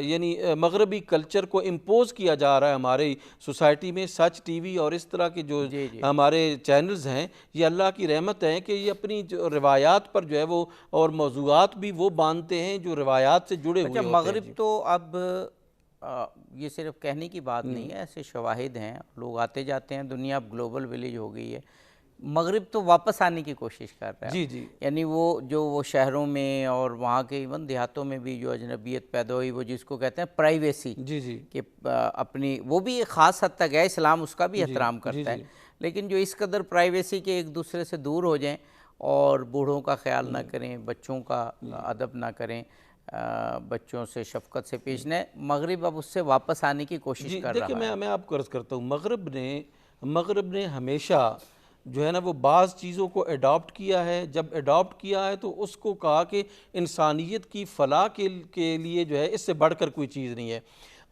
[SPEAKER 2] یعنی مغربی کلچر کو امپوز کیا جا رہا ہے ہمارے سوسائٹی میں، سچ ٹی وی اور اس طرح کے جو ہمارے چینلز ہیں، یہ اللہ کی رحمت ہے کہ یہ اپنی جو روایات پر جو ہے وہ اور موضوعات بھی وہ باندھتے ہیں جو روایات سے جڑے ہوئے ہوتے ہیں۔
[SPEAKER 1] مغرب تو اب یہ صرف کہنے کی بات نہیں ہے، ایسے شواہد ہیں، لوگ آتے جاتے ہیں، دنیا اب گلوبل ویلیج ہو گئی ہے، مغرب تو واپس آنے کی کوشش کر رہا ہے۔
[SPEAKER 2] جی جی،
[SPEAKER 1] یعنی وہ شہروں میں اور وہاں کے ایون دیہاتوں میں بھی جو اجنبیت پیدا ہوئی، وہ جس کو کہتے ہیں پرائیویسی،
[SPEAKER 2] جی جی،
[SPEAKER 1] کہ اپنی وہ بھی ایک خاص حد تک ہے، اسلام اس کا بھی احترام کرتا ہے، لیکن جو اس قدر پرائیویسی کے ایک دوسرے سے دور ہو جائیں اور بوڑھوں کا خیال نہ کریں، بچوں کا ادب نہ کریں، بچوں سے شفقت سے پیش نہ، مغرب اب اس سے واپس آنے کی کوشش کر رہا ہے۔
[SPEAKER 2] دیکھیں میں آپ کو عرض کرتا ہوں، مغرب نے ہمیشہ جو ہے نا وہ بعض چیزوں کو ایڈاپٹ کیا ہے، جب ایڈاپٹ کیا ہے تو اس کو کہا کہ انسانیت کی فلاح کے لیے جو ہے اس سے بڑھ کر کوئی چیز نہیں ہے۔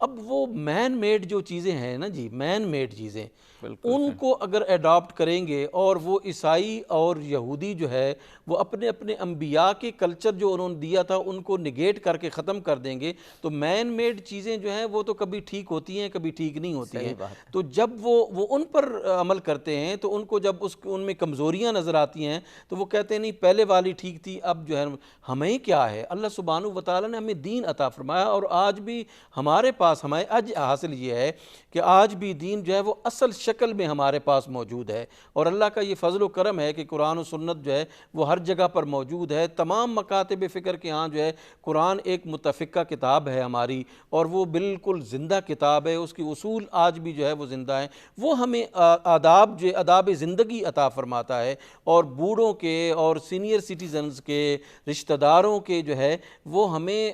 [SPEAKER 2] اب وہ مین میڈ جو چیزیں ہیں نا جی، مین میڈ چیزیں، ان کو اگر ایڈاپٹ کریں گے اور وہ عیسائی اور یہودی جو ہے وہ اپنے اپنے انبیاء کے کلچر جو انہوں نے دیا تھا ان کو نگیٹ کر کے ختم کر دیں گے تو مین میڈ چیزیں جو ہیں وہ تو کبھی ٹھیک ہوتی ہیں، کبھی ٹھیک نہیں ہوتی ہیں۔ تو جب وہ ان پر عمل کرتے ہیں تو ان کو جب ان میں کمزوریاں نظر آتی ہیں تو وہ کہتے ہیں نہیں پہلے والی ٹھیک تھی، اب جو ہے ہمیں کیا ہے، اللہ سبحانہ و تعالیٰ نے ہمیں دین عطا فرمایا اور آج بھی ہمارے پاس ہمیں اج حاصل یہ ہے کہ آج بھی دین جو ہے وہ اصل شکل میں ہمارے پاس موجود ہے، اور اللہ کا یہ فضل و کرم ہے کہ قرآن و سنت جو ہے وہ ہر جگہ پر موجود ہے۔ تمام مکاتب فکر کے ہاں جو ہے قرآن ایک متفقہ کتاب ہے ہماری، اور وہ بالکل زندہ کتاب ہے، اس کی اصول آج بھی جو ہے وہ زندہ ہیں، وہ ہمیں آداب زندگی عطا فرماتا ہے، اور بوڑھوں کے اور سینئر سٹیزنز کے رشتہ داروں کے جو ہے وہ ہمیں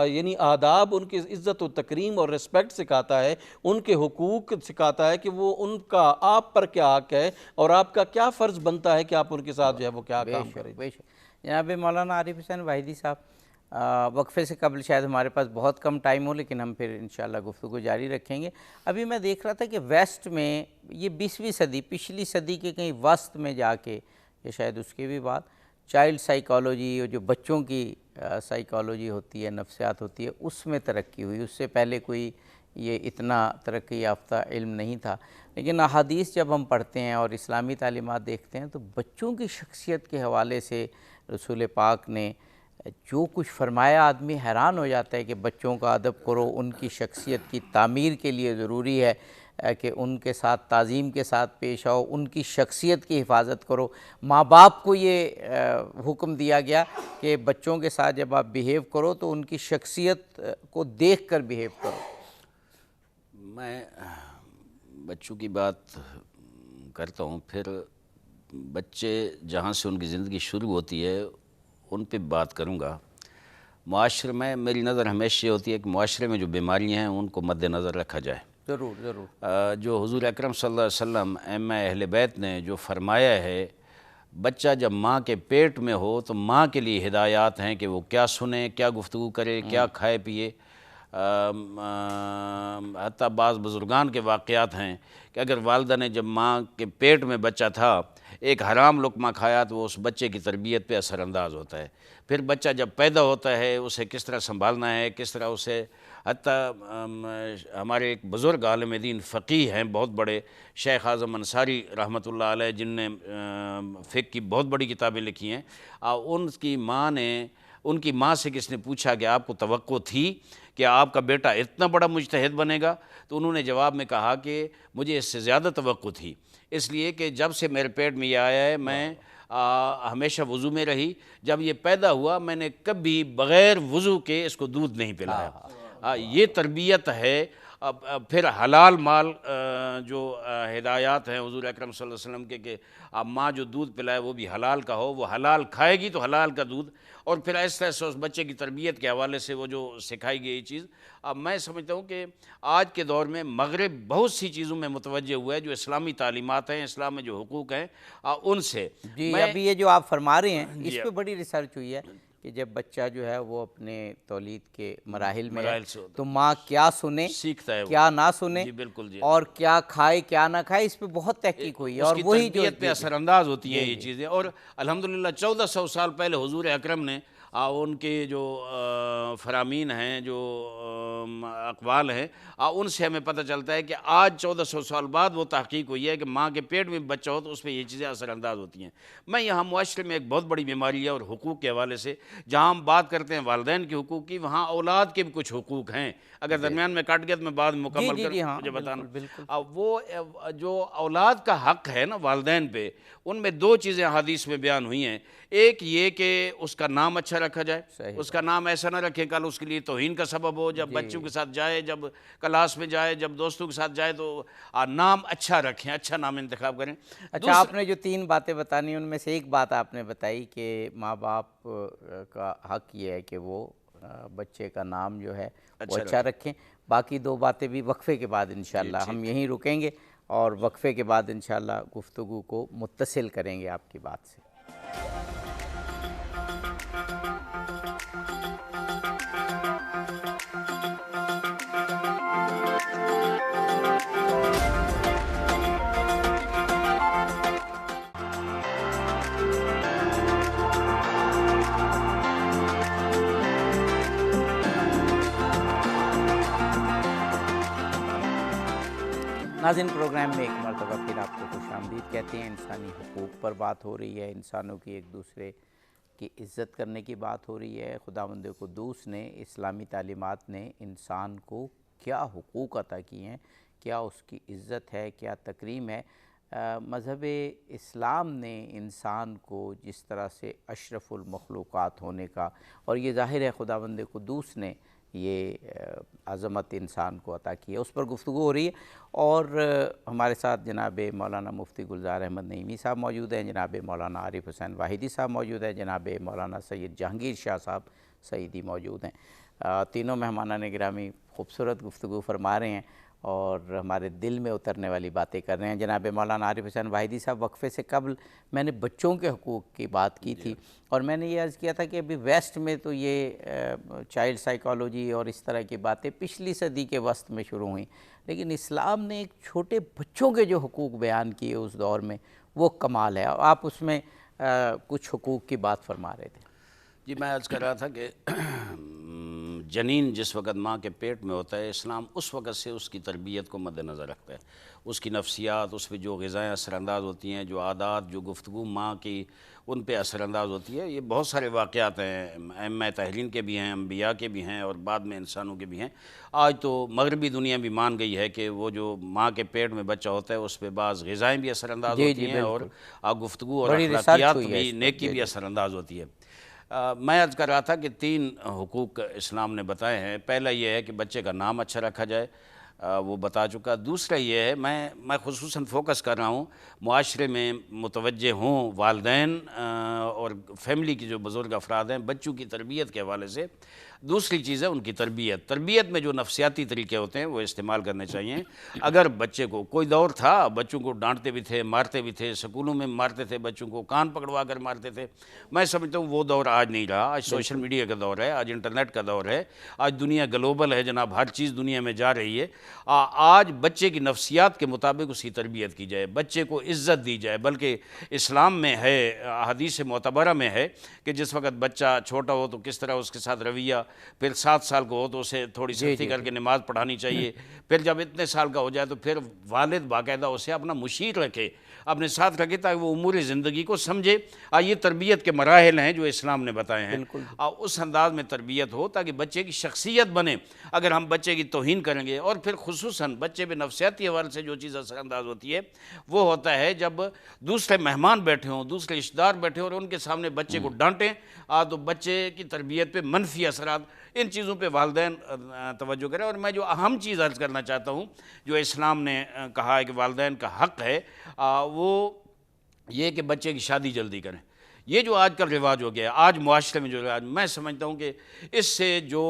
[SPEAKER 2] یعنی آداب، ان کی عزت و تکریم اور رسپیکٹ سکھاتا ہے، ان کے حقوق سکھاتا ہے کہ وہ ان کا آپ پر کیا حق ہے اور آپ کا کیا فرض بنتا ہے کہ آپ ان کے ساتھ جو ہے وہ کیا کام کریں۔
[SPEAKER 1] بے شک جناب مولانا عارف حسین واحدی صاحب، وقفے سے قبل شاید ہمارے پاس بہت کم ٹائم ہو لیکن ہم پھر انشاءاللہ گفتگو جاری رکھیں گے۔ ابھی میں دیکھ رہا تھا کہ ویسٹ میں یہ 20ویں صدی، پچھلی صدی کے کہیں وسط میں جا کے یا شاید اس کے بھی بعد چائلڈ سائیکالوجی اور جو بچوں کی سائیکالوجی ہوتی ہے، نفسیات ہوتی ہے، اس میں ترقی ہوئی، اس سے پہلے کوئی یہ اتنا ترقی یافتہ علم نہیں تھا۔ لیکن احادیث جب ہم پڑھتے ہیں اور اسلامی تعلیمات دیکھتے ہیں تو بچوں کی شخصیت کے حوالے سے رسول پاک نے جو کچھ فرمایا، آدمی حیران ہو جاتا ہے کہ بچوں کا ادب کرو، ان کی شخصیت کی تعمیر کے لیے ضروری ہے کہ ان کے ساتھ تعظیم کے ساتھ پیش آؤ، ان کی شخصیت کی حفاظت کرو۔ ماں باپ کو یہ حکم دیا گیا کہ بچوں کے ساتھ جب آپ بیہیو کرو تو ان کی شخصیت کو دیکھ کر بیہیو کرو۔
[SPEAKER 3] میں بچوں کی بات کرتا ہوں، پھر بچے جہاں سے ان کی زندگی شروع ہوتی ہے ان پہ بات کروں گا۔ معاشرے میں میری نظر ہمیشہ یہ ہوتی ہے کہ معاشرے میں جو بیماریاں ہیں ان کو مد نظر رکھا جائے۔ ضرور جو حضور اکرم صلی اللہ علیہ وسلم ائمہ اہل بیت نے جو فرمایا ہے، بچہ جب ماں کے پیٹ میں ہو تو ماں کے لیے ہدایات ہیں کہ وہ کیا سنے، کیا گفتگو کرے، کیا کھائے پیے۔ حتیٰ بعض بزرگان کے واقعات ہیں کہ اگر والدہ نے جب ماں کے پیٹ میں بچہ تھا ایک حرام لقمہ کھایا تو وہ اس بچے کی تربیت پہ اثر انداز ہوتا ہے۔ پھر بچہ جب پیدا ہوتا ہے اسے کس طرح سنبھالنا ہے، کس طرح اسے، حتیٰ ہمارے ایک بزرگ عالم دین فقیہ ہیں بہت بڑے، شیخ اعظم انصاری رحمۃ اللہ علیہ، جن نے فقہ کی بہت بڑی کتابیں لکھی ہیں، ان کی ماں سے کس نے پوچھا کہ آپ کو توقع تھی کہ آپ کا بیٹا اتنا بڑا مجتہد بنے گا؟ تو انہوں نے جواب میں کہا کہ مجھے اس سے زیادہ توقع تھی، اس لیے کہ جب سے میرے پیٹ میں یہ آیا ہے میں ہمیشہ وضو میں رہی، جب یہ پیدا ہوا میں نے کبھی بغیر وضو کے اس کو دودھ نہیں پلایا۔ یہ تربیت ہے۔ پھر حلال مال جو ہدایات ہیں حضور اکرم صلی اللہ علیہ وسلم کے کہ ماں جو دودھ پلائے وہ بھی حلال کا ہو، وہ حلال کھائے گی تو حلال کا دودھ، اور پھر ایسے ایسے اس بچے کی تربیت کے حوالے سے وہ جو سکھائی گئی چیز، میں سمجھتا ہوں کہ آج کے دور میں مغرب بہت سی چیزوں میں متوجہ ہوا ہے جو اسلامی تعلیمات ہیں، اسلام میں جو حقوق ہیں ان سے۔
[SPEAKER 1] جی ابھی یہ جو آپ فرما رہے ہیں اس پہ بڑی ریسرچ ہوئی ہے کہ جب بچہ جو ہے وہ اپنے تولید کے مراحل میں ہے تو ماں کیا سنے،
[SPEAKER 3] سیکھتا ہے،
[SPEAKER 1] کیا نہ سنے،
[SPEAKER 3] بالکل جی،
[SPEAKER 1] اور کیا کھائے کیا نہ کھائے، اس پہ بہت تحقیق ہوئی ہے، اور وہی جو
[SPEAKER 3] تربیت پہ اثر انداز ہوتی ہیں یہ چیزیں۔ اور الحمدللہ 1400 سال پہلے حضور اکرم نے ان کے جو فرامین ہیں، جو اقوال ہیں، ان سے ہمیں پتہ چلتا ہے کہ آج 1400 سال بعد وہ تحقیق ہوئی ہے کہ ماں کے پیٹ میں بچہ ہو تو اس میں یہ چیزیں اثر انداز ہوتی ہیں۔ میں یہاں معاشرے میں ایک بہت بڑی بیماری ہے، اور حقوق کے حوالے سے جہاں ہم بات کرتے ہیں والدین کے حقوق کی، وہاں اولاد کے بھی کچھ حقوق ہیں۔ اگر درمیان میں کٹ گیا تو میں بعد میں مکمل
[SPEAKER 1] جی
[SPEAKER 3] کر
[SPEAKER 1] جی ہاں
[SPEAKER 3] مجھے بتانا۔
[SPEAKER 1] بالکل
[SPEAKER 3] وہ جو اولاد کا حق ہے نا والدین پہ، ان میں دو چیزیں حدیث میں بیان ہوئی ہیں۔ ایک یہ کہ اس کا نام اچھا رکھا جائے، اس کا نام ایسا نہ رکھیں کل اس کے لیے توہین کا سبب ہو، جب بچوں کے ساتھ جائے، جب کلاس میں جائے، جب دوستوں کے ساتھ جائے تو نام اچھا رکھیں، اچھا نام انتخاب کریں۔
[SPEAKER 1] اچھا، آپ نے جو 3 باتیں بتانی ان میں سے ایک بات آپ نے بتائی کہ ماں باپ کا حق یہ ہے کہ وہ بچے کا نام جو ہے وہ اچھا رکھیں۔ باقی 2 باتیں بھی وقفے کے بعد انشاءاللہ ہم یہیں رکیں گے، اور وقفے کے بعد انشاءاللہ گفتگو کو متصل کریں گے آپ کی بات سے۔ ناظرین، پروگرام میں ایک مرتبہ پھر آپ کو خوش آمدید کہتے ہیں۔ انسانی حقوق پر بات ہو رہی ہے، انسانوں کی ایک دوسرے کی عزت کرنے کی بات ہو رہی ہے۔ خداوند قدوس نے، اسلامی تعلیمات نے انسان کو کیا حقوق عطا کیے ہیں، کیا اس کی عزت ہے، کیا تکریم ہے۔ مذہب اسلام نے انسان کو جس طرح سے اشرف المخلوقات ہونے کا، اور یہ ظاہر ہے خداوند قدوس نے یہ عظمت انسان کو عطا کی ہے، اس پر گفتگو ہو رہی ہے۔ اور ہمارے ساتھ جناب مولانا مفتی گلزار احمد نعیمی صاحب موجود ہیں، جناب مولانا عارف حسین واحدی صاحب موجود ہیں، جناب مولانا سید جہانگیر شاہ صاحب سعیدی موجود ہیں۔ تینوں مہمانان گرامی خوبصورت گفتگو فرما رہے ہیں اور ہمارے دل میں اترنے والی باتیں کر رہے ہیں۔ جناب مولانا عارف حسین واحدی صاحب، وقفے سے قبل میں نے بچوں کے حقوق کی بات کی تھی، اور میں نے یہ عرض کیا تھا کہ ابھی ویسٹ میں تو یہ چائلڈ سائیکالوجی اور اس طرح کی باتیں پچھلی صدی کے وسط میں شروع ہوئیں، لیکن اسلام نے ایک چھوٹے بچوں کے جو حقوق بیان کیے اس دور میں، وہ کمال ہے۔ آپ اس میں کچھ حقوق کی بات فرما رہے تھے۔
[SPEAKER 3] جی، میں عرض کر رہا تھا کہ جنین جس وقت ماں کے پیٹ میں ہوتا ہے، اسلام اس وقت سے اس کی تربیت کو مد نظر رکھتا ہے، اس کی نفسیات، اس پہ جو غذائیں اثر انداز ہوتی ہیں، جو عادات، جو گفتگو ماں کی ان پہ اثر انداز ہوتی ہے۔ یہ بہت سارے واقعات ہیں، ائمہ طاہرین کے بھی ہیں، انبیاء کے بھی ہیں، اور بعد میں انسانوں کے بھی ہیں۔ آج تو مغربی دنیا بھی مان گئی ہے کہ وہ جو ماں کے پیٹ میں بچہ ہوتا ہے اس پہ بعض غذائیں بھی اثر انداز ہوتی ہیں، اور گفتگو اور اخلاقیات بھی، نیکی بھی اثر انداز ہوتی ہے۔ میں عرض کر رہا تھا کہ 3 حقوق اسلام نے بتائے ہیں۔ پہلا یہ ہے کہ بچے کا نام اچھا رکھا جائے، وہ بتا چکا۔ دوسرا یہ ہے، میں خصوصاً فوکس کر رہا ہوں، معاشرے میں متوجہ ہوں والدین اور فیملی کی جو بزرگ افراد ہیں بچوں کی تربیت کے حوالے سے۔ دوسری چیز ہے ان کی تربیت میں جو نفسیاتی طریقے ہوتے ہیں وہ استعمال کرنے چاہیے۔ اگر بچے کو کوئی دور تھا بچوں کو ڈانٹتے بھی تھے، مارتے بھی تھے، سکولوں میں مارتے تھے، بچوں کو کان پکڑوا کر مارتے تھے، میں سمجھتا ہوں وہ دور آج نہیں رہا۔ آج سوشل میڈیا کا دور ہے، آج انٹرنیٹ کا دور ہے، آج دنیا گلوبل ہے جناب، ہر چیز دنیا میں جا رہی ہے۔ آج بچے کی نفسیات کے مطابق اس کی تربیت کی جائے، بچے کو عزت دی جائے۔ بلکہ اسلام میں ہے، حدیث معتبرہ میں ہے کہ جس وقت بچہ چھوٹا ہو تو کس طرح اس کے ساتھ رویہ، پھر 7 سال کو ہو تو اسے تھوڑی سختی کر کے نماز پڑھانی چاہیے، پھر جب اتنے سال کا ہو جائے تو پھر والد باقاعدہ اسے اپنا مشیر رکھے، اپنے ساتھ رکھے تاکہ وہ امور زندگی کو سمجھے۔ یہ تربیت کے مراحل ہیں جو اسلام نے بتائے ہیں، اس انداز میں تربیت ہو تاکہ بچے کی شخصیت بنے۔ اگر ہم بچے کی توہین کریں گے، اور پھر خصوصاً بچے پہ نفسیاتی حوالے سے جو چیز اثر انداز ہوتی ہے وہ ہوتا ہے جب دوسرے مہمان بیٹھے ہوں، دوسرے رشتہ دار بیٹھے ہوں اور ان کے سامنے بچے کو ڈانٹیں تو بچے کی تربیت پہ منفی اثرات، ان چیزوں پہ والدین توجہ کریں۔ اور میں جو اہم چیز عرض کرنا چاہتا ہوں جو اسلام نے کہا ہے کہ والدین کا حق ہے، وہ یہ کہ بچے کی شادی جلدی کریں۔ یہ جو آج کل رواج ہو گیا ہے، آج معاشرے میں جو رواج، میں سمجھتا ہوں کہ اس سے جو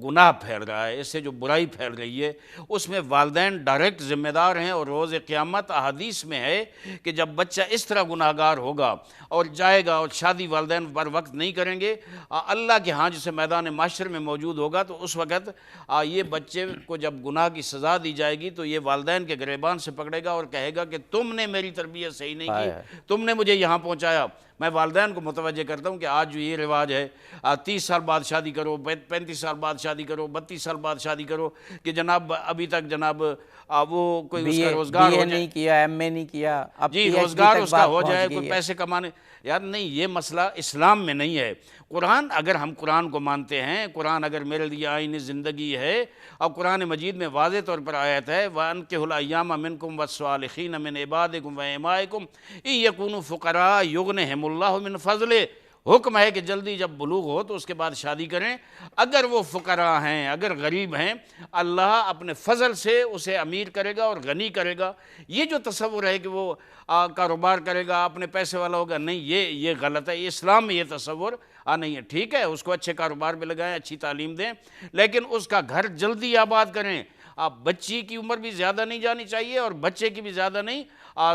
[SPEAKER 3] گناہ پھیل رہا ہے، اس سے جو برائی پھیل رہی ہے، اس میں والدین ڈائریکٹ ذمہ دار ہیں۔ اور روز قیامت احادیث میں ہے کہ جب بچہ اس طرح گناہگار ہوگا اور جائے گا اور شادی والدین پر وقت نہیں کریں گے، اللہ کے ہاں جسے میدان معاشر میں موجود ہوگا، تو اس وقت یہ بچے کو جب گناہ کی سزا دی جائے گی تو یہ والدین کے گریبان سے پکڑے گا اور کہے گا کہ تم نے میری تربیت صحیح نہیں کی، تم نے مجھے یہاں پہنچایا۔ میں والدین والدین کو متوجہ کرتا ہوں کہ آج جو یہ رواج ہے 30 سال بعد شادی کرو، 35 سال بعد شادی کرو، 32 سال بعد شادی کرو، کہ جناب ابھی تک جناب وہ کوئی اس کا روزگار
[SPEAKER 1] بی
[SPEAKER 3] ہو
[SPEAKER 1] اے
[SPEAKER 3] جائے،
[SPEAKER 1] نہیں کیا، ایم اے نہیں کیا، اب
[SPEAKER 3] جی
[SPEAKER 1] پی ایچ ڈی
[SPEAKER 3] روزگار
[SPEAKER 1] تک
[SPEAKER 3] اس کا
[SPEAKER 1] بات
[SPEAKER 3] ہو
[SPEAKER 1] پہنچ
[SPEAKER 3] جائے،
[SPEAKER 1] گئی
[SPEAKER 3] کوئی
[SPEAKER 1] ہے۔
[SPEAKER 3] پیسے کمانے، یار نہیں، یہ مسئلہ اسلام میں نہیں ہے۔ قرآن، اگر ہم قرآن کو مانتے ہیں، قرآن اگر میرے لیے آئین زندگی ہے، اور قرآن مجید میں واضح طور پر آیت ہے وَأَنكِحُوا الْأَيَّامَ مِنكُمْ وَالصَّالِحِينَ مِنْ عِبَادِكُمْ وَإِمَائِكُمْ إِنْ يَكُونُوا فُقَرَاءَ يُغْنِهِمُ اللَّهُ مِنْ فَضْلِهِ۔ حکم ہے کہ جلدی جب بلوغ ہو تو اس کے بعد شادی کریں، اگر وہ فقراء ہیں، اگر غریب ہیں، اللہ اپنے فضل سے اسے امیر کرے گا اور غنی کرے گا۔ یہ جو تصور ہے کہ وہ کاروبار کرے گا، اپنے پیسے والا ہوگا، نہیں، یہ غلط ہے۔ اسلام میں یہ تصور نہیں ہے۔ ٹھیک ہے، اس کو اچھے کاروبار پہ لگائیں، اچھی تعلیم دیں، لیکن اس کا گھر جلدی آباد کریں۔ بچی کی عمر بھی زیادہ نہیں جانی چاہیے اور بچے کی بھی زیادہ نہیں،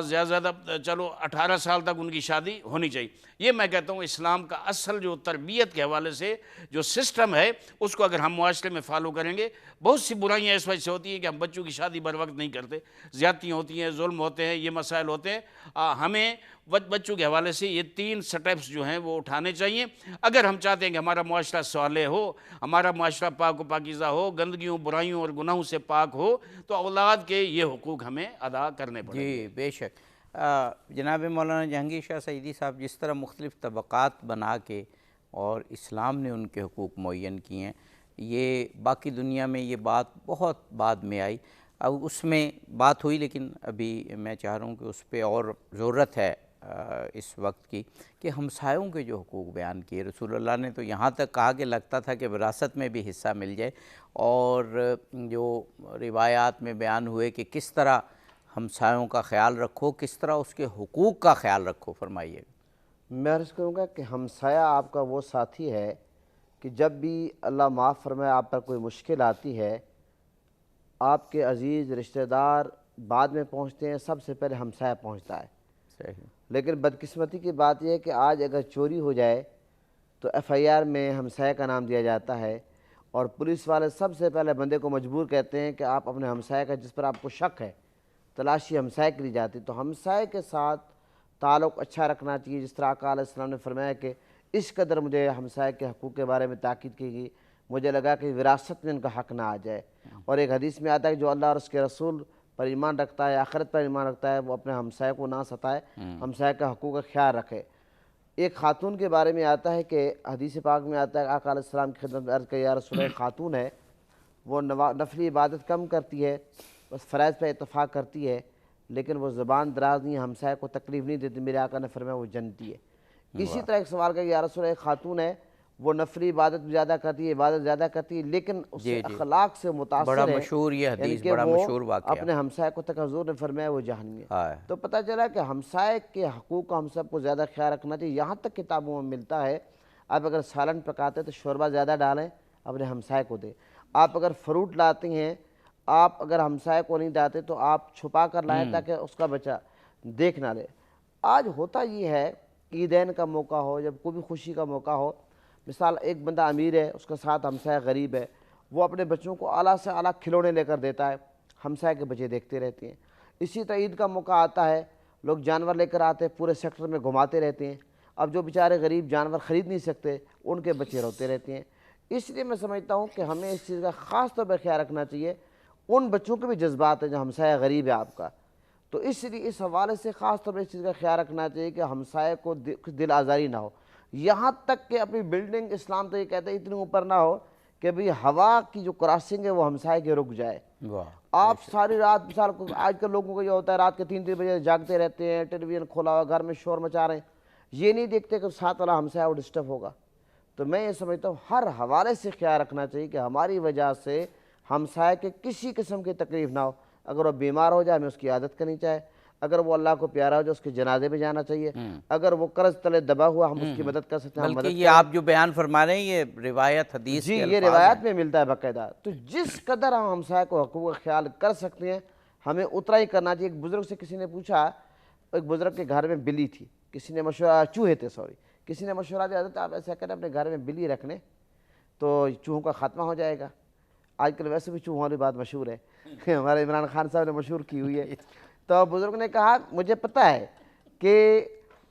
[SPEAKER 3] زیادہ زیادہ چلو 18 سال تک ان کی شادی ہونی چاہیے۔ یہ میں کہتا ہوں اسلام کا اصل جو تربیت کے حوالے سے جو سسٹم ہے، اس کو اگر ہم معاشرے میں فالو کریں گے۔ بہت سی برائیاں اس وجہ سے ہوتی ہیں کہ ہم بچوں کی شادی بر وقت نہیں کرتے، زیادتیاں ہوتی ہیں، ظلم ہوتے ہیں، یہ مسائل ہوتے ہیں۔ ہمیں بچوں کے حوالے سے یہ 3 سٹیپس جو ہیں وہ اٹھانے چاہیے، اگر ہم چاہتے ہیں کہ ہمارا معاشرہ صالح ہو، ہمارا معاشرہ پاک و پاکیزہ ہو، گندگیوں، برائیوں اور گناہوں سے پاک ہو، تو اولاد کے یہ حقوق ہمیں ادا کرنے پڑیں گے۔
[SPEAKER 1] جی بے شک۔ جناب مولانا جہانگیر شاہ سعیدی صاحب، جس طرح مختلف طبقات بنا کے اور اسلام نے ان کے حقوق معین کیے ہیں، یہ باقی دنیا میں یہ بات بہت بعد میں آئی، اب اس میں بات ہوئی، لیکن ابھی میں چاہ رہا ہوں کہ اس پہ اور ضرورت ہے اس وقت کی، کہ ہمسایوں کے جو حقوق بیان کیے رسول اللہ نے، تو یہاں تک کہا کہ لگتا تھا کہ وراثت میں بھی حصہ مل جائے، اور جو روایات میں بیان ہوئے کہ کس طرح ہمسایوں کا خیال رکھو، کس طرح اس کے حقوق کا خیال رکھو، فرمائیے۔
[SPEAKER 4] میں عرض کروں گا کہ ہمسایہ آپ کا وہ ساتھی ہے کہ جب بھی اللہ معاف فرمائے آپ پر کوئی مشکل آتی ہے، آپ کے عزیز رشتہ دار بعد میں پہنچتے ہیں، سب سے پہلے ہمسایہ پہنچتا ہے۔
[SPEAKER 1] صحیح۔
[SPEAKER 4] لیکن بدقسمتی کی بات یہ ہے کہ آج اگر چوری ہو جائے تو ایف آئی آر میں ہمسایہ کا نام دیا جاتا ہے، اور پولیس والے سب سے پہلے بندے کو مجبور کہتے ہیں کہ آپ اپنے ہمسایہ کا، جس پر آپ کو شک ہے، تلاشی ہمسایہ کی لی جاتی۔ تو ہمسایہ کے ساتھ تعلق اچھا رکھنا چاہیے، جس طرح آقا علیہ السلام نے فرمایا کہ اس قدر مجھے ہمسایہ کے حقوق کے بارے میں تاکید کی گئی، مجھے لگا کہ وراثت میں ان کا حق نہ آ جائے۔ اور ایک حدیث میں آتا ہے کہ جو اللہ اور اس کے رسول پر ایمان رکھتا ہے، آخرت پر ایمان رکھتا ہے، وہ اپنے ہمسایہ کو نہ ستائے، ہمسایہ کا حقوق کا خیال رکھے۔ ایک خاتون کے بارے میں آتا ہے کہ حدیث پاک میں آتا ہے کہ آقا علیہ السلام کی خدمت میں عرض کہ یا رسول اللہ، خاتون ہے، وہ نفلی عبادت کم کرتی ہے، بس فرائض پہ اتفاق کرتی ہے، لیکن وہ زبان دراز نہیں ہے، ہمسایہ کو تکلیف نہیں دیتی، میرے آقا نے فرمایا وہ جنتی ہے۔ اسی طرح ایک سوال کا یا رسول اللہ، ایک خاتون ہے، وہ نفلی عبادت زیادہ کرتی ہے، عبادت زیادہ کرتی ہے، لیکن اس سے اخلاق سے متاثر
[SPEAKER 1] بڑا
[SPEAKER 4] ہے،
[SPEAKER 1] مشہور یہ
[SPEAKER 4] یعنی
[SPEAKER 1] حدیث،
[SPEAKER 4] کہ
[SPEAKER 1] بڑا
[SPEAKER 4] وہ
[SPEAKER 1] مشہور واقعہ۔
[SPEAKER 4] اپنے ہمسایہ کو تک حضور نے فرمایا وہ جہنمی ہے۔
[SPEAKER 1] ہاں۔
[SPEAKER 4] تو پتہ چلا کہ ہمسایہ کے حقوق کا ہم سب کو زیادہ خیال رکھنا چاہیے۔ یہاں تک کتابوں میں ملتا ہے، آپ اگر سالن پکاتے تو شوربہ زیادہ ڈالیں، اپنے ہمسایہ کو دیں۔ آپ اگر فروٹ لاتے ہیں، آپ اگر ہمسایہ کو نہیں ڈالتے تو آپ چھپا کر لائیں تاکہ اس کا بچہ دیکھ نہ لے۔ آج ہوتا یہ ہے، عیدین کا موقع ہو، جب کوئی بھی خوشی کا موقع ہو، مثال ایک بندہ امیر ہے، اس کے ساتھ ہمسایہ غریب ہے، وہ اپنے بچوں کو اعلیٰ سے اعلیٰ کھلونے لے کر دیتا ہے، ہمسایہ کے بچے دیکھتے رہتے ہیں۔ اسی طرح عید کا موقع آتا ہے، لوگ جانور لے کر آتے ہیں، پورے سیکٹر میں گھماتے رہتے ہیں، اب جو بیچارے غریب جانور خرید نہیں سکتے، ان کے بچے روتے رہتے ہیں۔ اس لیے میں سمجھتا ہوں کہ ہمیں اس چیز کا خاص طور پر خیال رکھنا چاہیے، ان بچوں کے بھی جذبات ہیں جو ہمسایہ غریب ہے آپ کا، تو اس لیے اس حوالے سے خاص طور پر اس چیز کا خیال رکھنا چاہیے کہ ہمسایہ کو دل آزاری نہ ہو، یہاں تک کہ اپنی بلڈنگ، اسلام تو یہ کہتے ہیں اتنی اوپر نہ ہو کہ بھی ہوا کی جو کراسنگ ہے وہ ہمسایہ کے رک جائے۔ آپ ساری رات، مثال آج کل لوگوں کو یہ ہوتا ہے رات کے 3 بجے جاگتے رہتے ہیں، ٹیلی ویژن کھولا ہوا، گھر میں شور مچا رہے ہیں، یہ نہیں دیکھتے کہ ساتھ والا ہمسایہ وہ ڈسٹرب ہوگا۔ تو میں یہ سمجھتا ہوں ہر حوالے سے خیال رکھنا چاہیے کہ ہماری وجہ سے ہمسایہ کے کسی قسم کی تکلیف نہ ہو۔ اگر وہ بیمار ہو جائے ہمیں اس کی عادت کرنی چاہیے، اگر وہ اللہ کو پیارا ہو جائے اس کے جنازے میں جانا چاہیے، اگر وہ قرض تلے دبا ہوا ہم اس کی مدد کر سکتے ہیں، ہم
[SPEAKER 1] بلکہ
[SPEAKER 4] مدد
[SPEAKER 1] یہ آپ جو بیان فرما رہے ہیں یہ روایت حدیث
[SPEAKER 4] جی،
[SPEAKER 1] کے
[SPEAKER 4] یہ
[SPEAKER 1] الفاظ
[SPEAKER 4] روایت
[SPEAKER 1] ہیں۔
[SPEAKER 4] میں ملتا ہے باقاعدہ۔ تو جس قدر ہم ہمسایہ کو حقوق کا خیال کر سکتے ہیں ہمیں اتنا ہی کرنا چاہیے۔ ایک بزرگ سے کسی نے پوچھا، ایک بزرگ کے گھر میں بلی تھی، کسی نے مشورہ، چوہے تھے سوری، کسی نے مشورہ دیا حضرت آپ ایسا کریں اپنے گھر میں بلی رکھ لیں تو چوہوں کا خاتمہ ہو جائے گا۔ آج کل ویسے بھی چوہوں والی بات مشہور ہے، ہمارے عمران خان صاحب نے مشہور کی ہوئی ہے۔ تو بزرگ نے کہا مجھے پتہ ہے کہ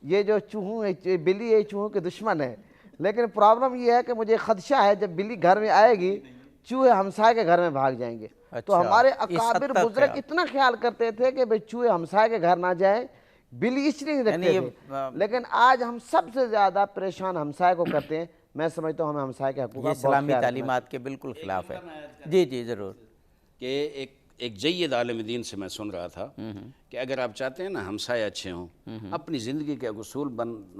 [SPEAKER 4] یہ جو چوہوں ہے، بلی ہے چوہوں کے دشمن ہے، لیکن پرابلم یہ ہے کہ مجھے خدشہ ہے جب بلی گھر میں آئے گی چوہے ہمسائے کے گھر میں بھاگ جائیں گے۔ تو ہمارے اکابر بزرگ اتنا خیال کرتے تھے کہ بھئی چوہے ہمسائے کے گھر نہ جائیں، بلی اس لیے نہیں رکھتے تھے، لیکن آج ہم سب سے زیادہ پریشان ہمسائے کو کرتے ہیں۔ میں سمجھتا ہوں ہمیں ہمسائے کے حقوق کا
[SPEAKER 1] یہ
[SPEAKER 4] بہت
[SPEAKER 1] اسلامی
[SPEAKER 4] خیال رکھنا
[SPEAKER 1] تعلیمات کے بالکل خلاف ہے۔ جی جی ضرور۔
[SPEAKER 3] کہ ایک جید عالم دین سے میں سن رہا تھا کہ اگر آپ چاہتے ہیں نا ہمسائے اچھے ہوں، اپنی زندگی کے اصول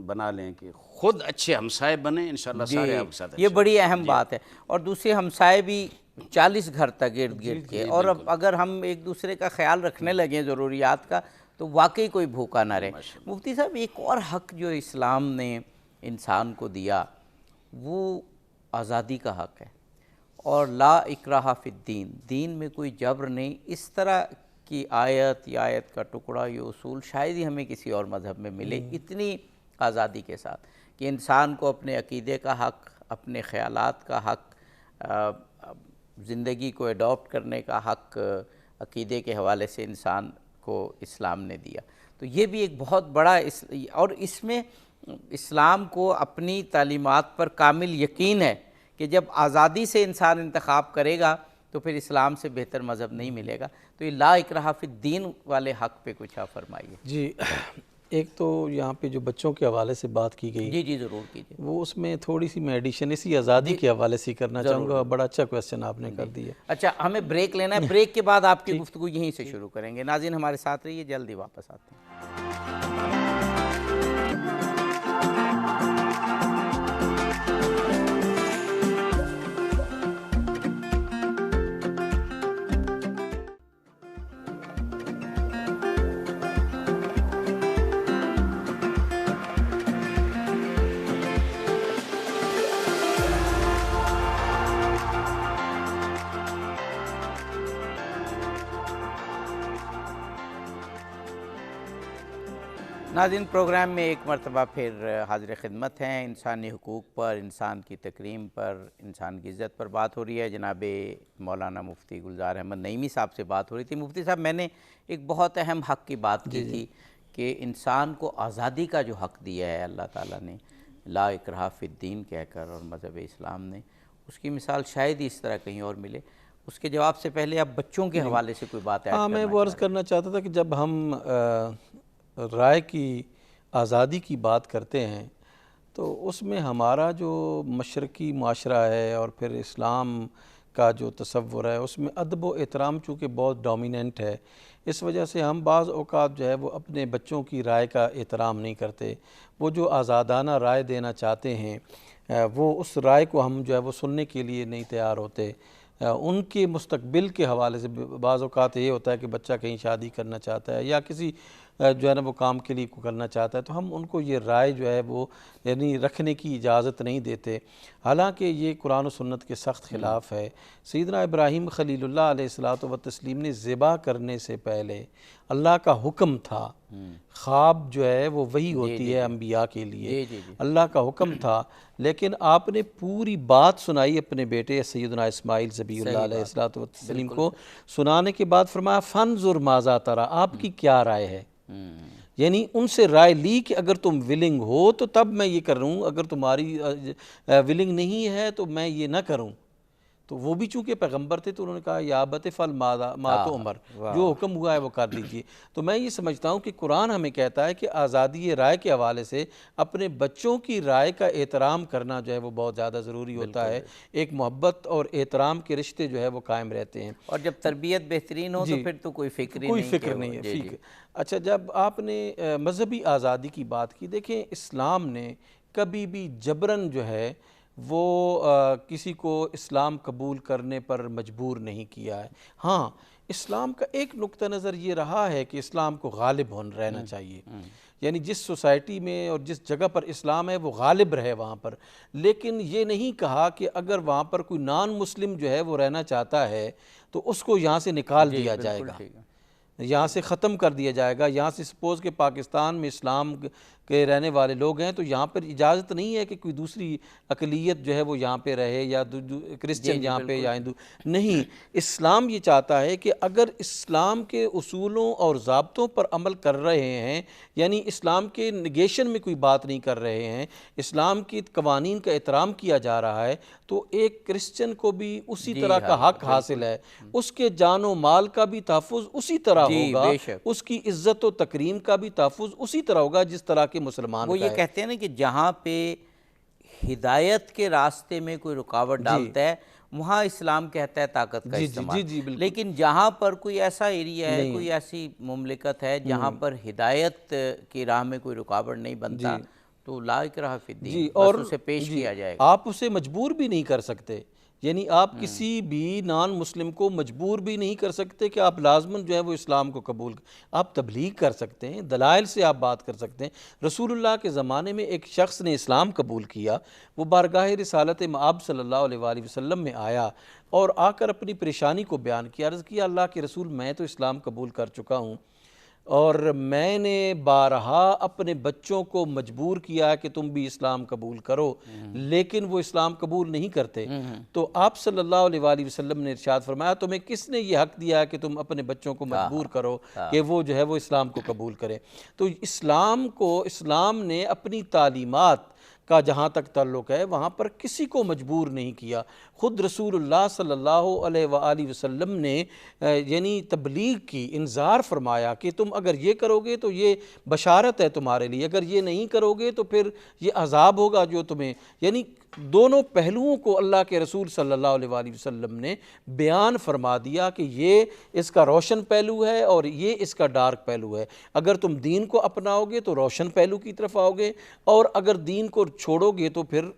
[SPEAKER 3] بنا لیں کہ خود اچھے ہمسائے بنیں، انشاءاللہ سارے آپ کے ساتھ اچھے
[SPEAKER 1] یہ بڑی اہم بات ہے۔ اور دوسرے ہمسائے بھی 40 گھر تک ارد گرد کے، اور اب اگر ہم ایک دوسرے کا خیال رکھنے لگیں ضروریات کا تو واقعی کوئی بھوکا نہ رہے۔ مفتی صاحب ایک اور حق جو اسلام نے انسان کو دیا وہ آزادی کا حق ہے، اور لا اکراہ فی الدین، دین میں کوئی جبر نہیں۔ اس طرح کی آیت یا آیت کا ٹکڑا، یہ اصول شاید ہی ہمیں کسی اور مذہب میں ملے اتنی آزادی کے ساتھ، کہ انسان کو اپنے عقیدے کا حق، اپنے خیالات کا حق، زندگی کو ایڈاپٹ کرنے کا حق عقیدے کے حوالے سے انسان کو اسلام نے دیا۔ تو یہ بھی ایک بہت بڑا اور اس میں اسلام کو اپنی تعلیمات پر کامل یقین ہے کہ جب آزادی سے انسان انتخاب کرے گا تو پھر اسلام سے بہتر مذہب نہیں ملے گا۔ تو یہ لا اکراہ فی الدین والے حق پہ کچھ آپ فرمائیے۔
[SPEAKER 2] جی، ایک تو یہاں پہ جو بچوں کے حوالے سے بات کی گئی،
[SPEAKER 1] جی جی ضرور کیجیے۔
[SPEAKER 2] وہ اس میں تھوڑی سی میں ایڈیشن اسی آزادی کے حوالے سے کرنا چاہوں گا۔ بڑا اچھا کویسچن آپ نے کر دیا۔
[SPEAKER 1] اچھا، ہمیں بریک لینا ہے، بریک کے بعد آپ کی گفتگو یہیں سے شروع کریں گے۔ ناظرین ہمارے ساتھ رہیے، جلدی واپس آتے ہیں۔ ناظرین پروگرام میں ایک مرتبہ پھر حاضر خدمت ہیں۔ انسانی حقوق پر، انسان کی تکریم پر، انسان کی عزت پر بات ہو رہی ہے۔ جناب مولانا مفتی گلزار احمد نعیمی صاحب سے بات ہو رہی تھی۔ مفتی صاحب، میں نے ایک بہت اہم حق کی بات کی تھی کہ انسان کو آزادی کا جو حق دیا ہے اللہ تعالیٰ نے، لا اکراہ فی الدین کہہ کر، اور مذہب اسلام نے، اس کی مثال شاید ہی اس طرح کہیں اور ملے۔ اس کے جواب سے پہلے آپ بچوں کے حوالے سے کوئی بات ہے؟
[SPEAKER 2] ہاں، میں وہ عرض کرنا چاہتا تھا کہ جب ہم رائے کی آزادی کی بات کرتے ہیں تو اس میں ہمارا جو مشرقی معاشرہ ہے اور پھر اسلام کا جو تصور ہے اس میں ادب و احترام چونکہ بہت ڈومیننٹ ہے، اس وجہ سے ہم بعض اوقات جو ہے وہ اپنے بچوں کی رائے کا احترام نہیں کرتے۔ وہ جو آزادانہ رائے دینا چاہتے ہیں وہ اس رائے کو ہم جو ہے وہ سننے کے لیے نہیں تیار ہوتے۔ ان کے مستقبل کے حوالے سے بعض اوقات یہ ہوتا ہے کہ بچہ کہیں شادی کرنا چاہتا ہے یا کسی جو ہے نا وہ کام کے لیے کرنا چاہتا ہے، تو ہم ان کو یہ رائے جو ہے وہ یعنی رکھنے کی اجازت نہیں دیتے، حالانکہ یہ قرآن و سنت کے سخت خلاف ہے۔ سیدنا ابراہیم خلیل اللہ علیہ الصلوۃ والتسلیم نے ذبح کرنے سے پہلے اللہ کا حکم تھا، خواب جو ہے وہ وہی ہوتی ہے انبیاء کے لیے، اللہ کا حکم تھا، لیکن آپ نے پوری بات سنائی اپنے بیٹے سیدنا اسماعیل ذبیح اللہ علیہ الصلوۃ والتسلیم کو، سنانے کے بعد فرمایا فانظر ماذا تری، آپ کی کیا رائے ہے؟ یعنی ان سے رائے لی کہ اگر تم ولنگ ہو تو تب میں یہ کروں، اگر تمہاری ولنگ نہیں ہے تو میں یہ نہ کروں۔ تو وہ بھی چونکہ پیغمبر تھے تو انہوں نے کہا یا ابت افعل ما تؤمر، جو حکم ہوا ہے وہ کر لیجئے۔ تو میں یہ سمجھتا ہوں کہ قرآن ہمیں کہتا ہے کہ آزادی رائے کے حوالے سے اپنے بچوں کی رائے کا احترام کرنا جو ہے وہ بہت زیادہ ضروری ہوتا ہے، ایک محبت اور احترام کے رشتے جو ہے وہ قائم رہتے ہیں،
[SPEAKER 1] اور جب تربیت بہترین ہو تو پھر تو کوئی فکر نہیں
[SPEAKER 2] ہے۔ فکر اچھا، جب آپ نے مذہبی آزادی کی بات کی، دیکھیں اسلام نے کبھی بھی جبراً جو ہے وہ کسی کو اسلام قبول کرنے پر مجبور نہیں کیا ہے۔ ہاں، اسلام کا ایک نقطہ نظر یہ رہا ہے کہ اسلام کو غالب رہنا چاہیے، یعنی جس سوسائٹی میں اور جس جگہ پر اسلام ہے وہ غالب رہے وہاں پر، لیکن یہ نہیں کہا کہ اگر وہاں پر کوئی نان مسلم جو ہے وہ رہنا چاہتا ہے تو اس کو یہاں سے نکال دیا جائے گا، یہاں سے ختم کر دیا جائے گا۔ یہاں سے سپوز کہ پاکستان میں اسلام کے رہنے والے لوگ ہیں تو یہاں پر اجازت نہیں ہے کہ کوئی دوسری اقلیت جو ہے وہ یہاں پہ رہے یا کرسچن یہاں پہ یا ہندو نہیں. اسلام یہ چاہتا ہے کہ اگر اسلام کے اصولوں اور ضابطوں پر عمل کر رہے ہیں، یعنی اسلام کے نگیشن میں کوئی بات نہیں کر رہے ہیں، اسلام کی قوانین کا احترام کیا جا رہا ہے، تو ایک کرسچن کو بھی اسی طرح کا حق حاصل ہے. اس کے جان و مال کا بھی تحفظ اسی طرح ہوگا، اس کی عزت و تکریم کا بھی تحفظ اسی طرح ہوگا جس طرح کے مسلمان.
[SPEAKER 1] وہ یہ کہتے ہیں نا کہ جہاں پہ ہدایت کے راستے میں کوئی رکاوٹ ڈالتا ہے وہاں اسلام کہتا ہے طاقت کا استعمال. لیکن جہاں پر کوئی ایسا ایریا ہے، کوئی ایسی مملکت ہے جہاں پر ہدایت کی راہ میں کوئی رکاوٹ نہیں بنتا تو لا اکراہ فی الدین، بس اسے پیش کیا جائے گا.
[SPEAKER 2] آپ اسے مجبور بھی نہیں کر سکتے، یعنی آپ کسی بھی نان مسلم کو مجبور بھی نہیں کر سکتے کہ آپ لازماً جو ہے وہ اسلام کو قبول آپ تبلیغ کر سکتے ہیں، دلائل سے آپ بات کر سکتے ہیں. رسول اللہ کے زمانے میں ایک شخص نے اسلام قبول کیا، وہ بارگاہ رسالت مآب صلی اللہ علیہ وآلہ وسلم میں آیا اور آ کر اپنی پریشانی کو بیان کیا. عرض کیا اللہ کے رسول میں تو اسلام قبول کر چکا ہوں اور میں نے بارہا اپنے بچوں کو مجبور کیا کہ تم بھی اسلام قبول کرو، لیکن وہ اسلام قبول نہیں کرتے. تو آپ صلی اللہ علیہ وآلہ وسلم نے ارشاد فرمایا تمہیں کس نے یہ حق دیا کہ تم اپنے بچوں کو مجبور کرو کہ وہ جو ہے وہ اسلام کو قبول کریں. تو اسلام نے اپنی تعلیمات کا جہاں تک تعلق ہے وہاں پر کسی کو مجبور نہیں کیا. خود رسول اللہ صلی اللہ علیہ وآلہ وسلم نے یعنی تبلیغ کی، انذار فرمایا کہ تم اگر یہ کرو گے تو یہ بشارت ہے تمہارے لیے، اگر یہ نہیں کرو گے تو پھر یہ عذاب ہوگا جو تمہیں. یعنی دونوں پہلوؤں کو اللہ کے رسول صلی اللہ علیہ وآلہ وسلم نے بیان فرما دیا کہ یہ اس کا روشن پہلو ہے اور یہ اس کا ڈارک پہلو ہے. اگر تم دین کو اپناؤ گے تو روشن پہلو کی طرف آؤ گے، اور اگر دین کو چھوڑو گے تو پھر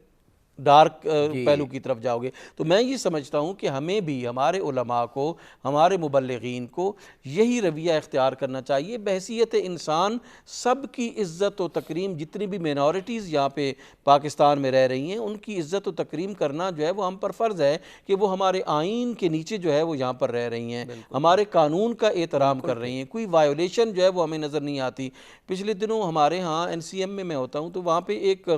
[SPEAKER 2] ڈارک پہلو کی طرف جاؤ گے. تو میں یہ سمجھتا ہوں کہ ہمیں بھی، ہمارے علماء کو، ہمارے مبلغین کو یہی رویہ اختیار کرنا چاہیے. بحیثیت انسان سب کی عزت و تکریم، جتنی بھی مینورٹیز یہاں پہ پاکستان میں رہ رہی ہیں ان کی عزت و تکریم کرنا جو ہے وہ ہم پر فرض ہے کہ وہ ہمارے آئین کے نیچے جو ہے وہ یہاں پر رہ رہی ہیں، ہمارے قانون کا احترام کر رہی ہیں. کوئی وائیولیشن جو ہے وہ ہمیں نظر نہیں آتی. پچھلے دنوں ہمارے ہاں NCM میں ہوتا ہوں تو وہاں پہ ایک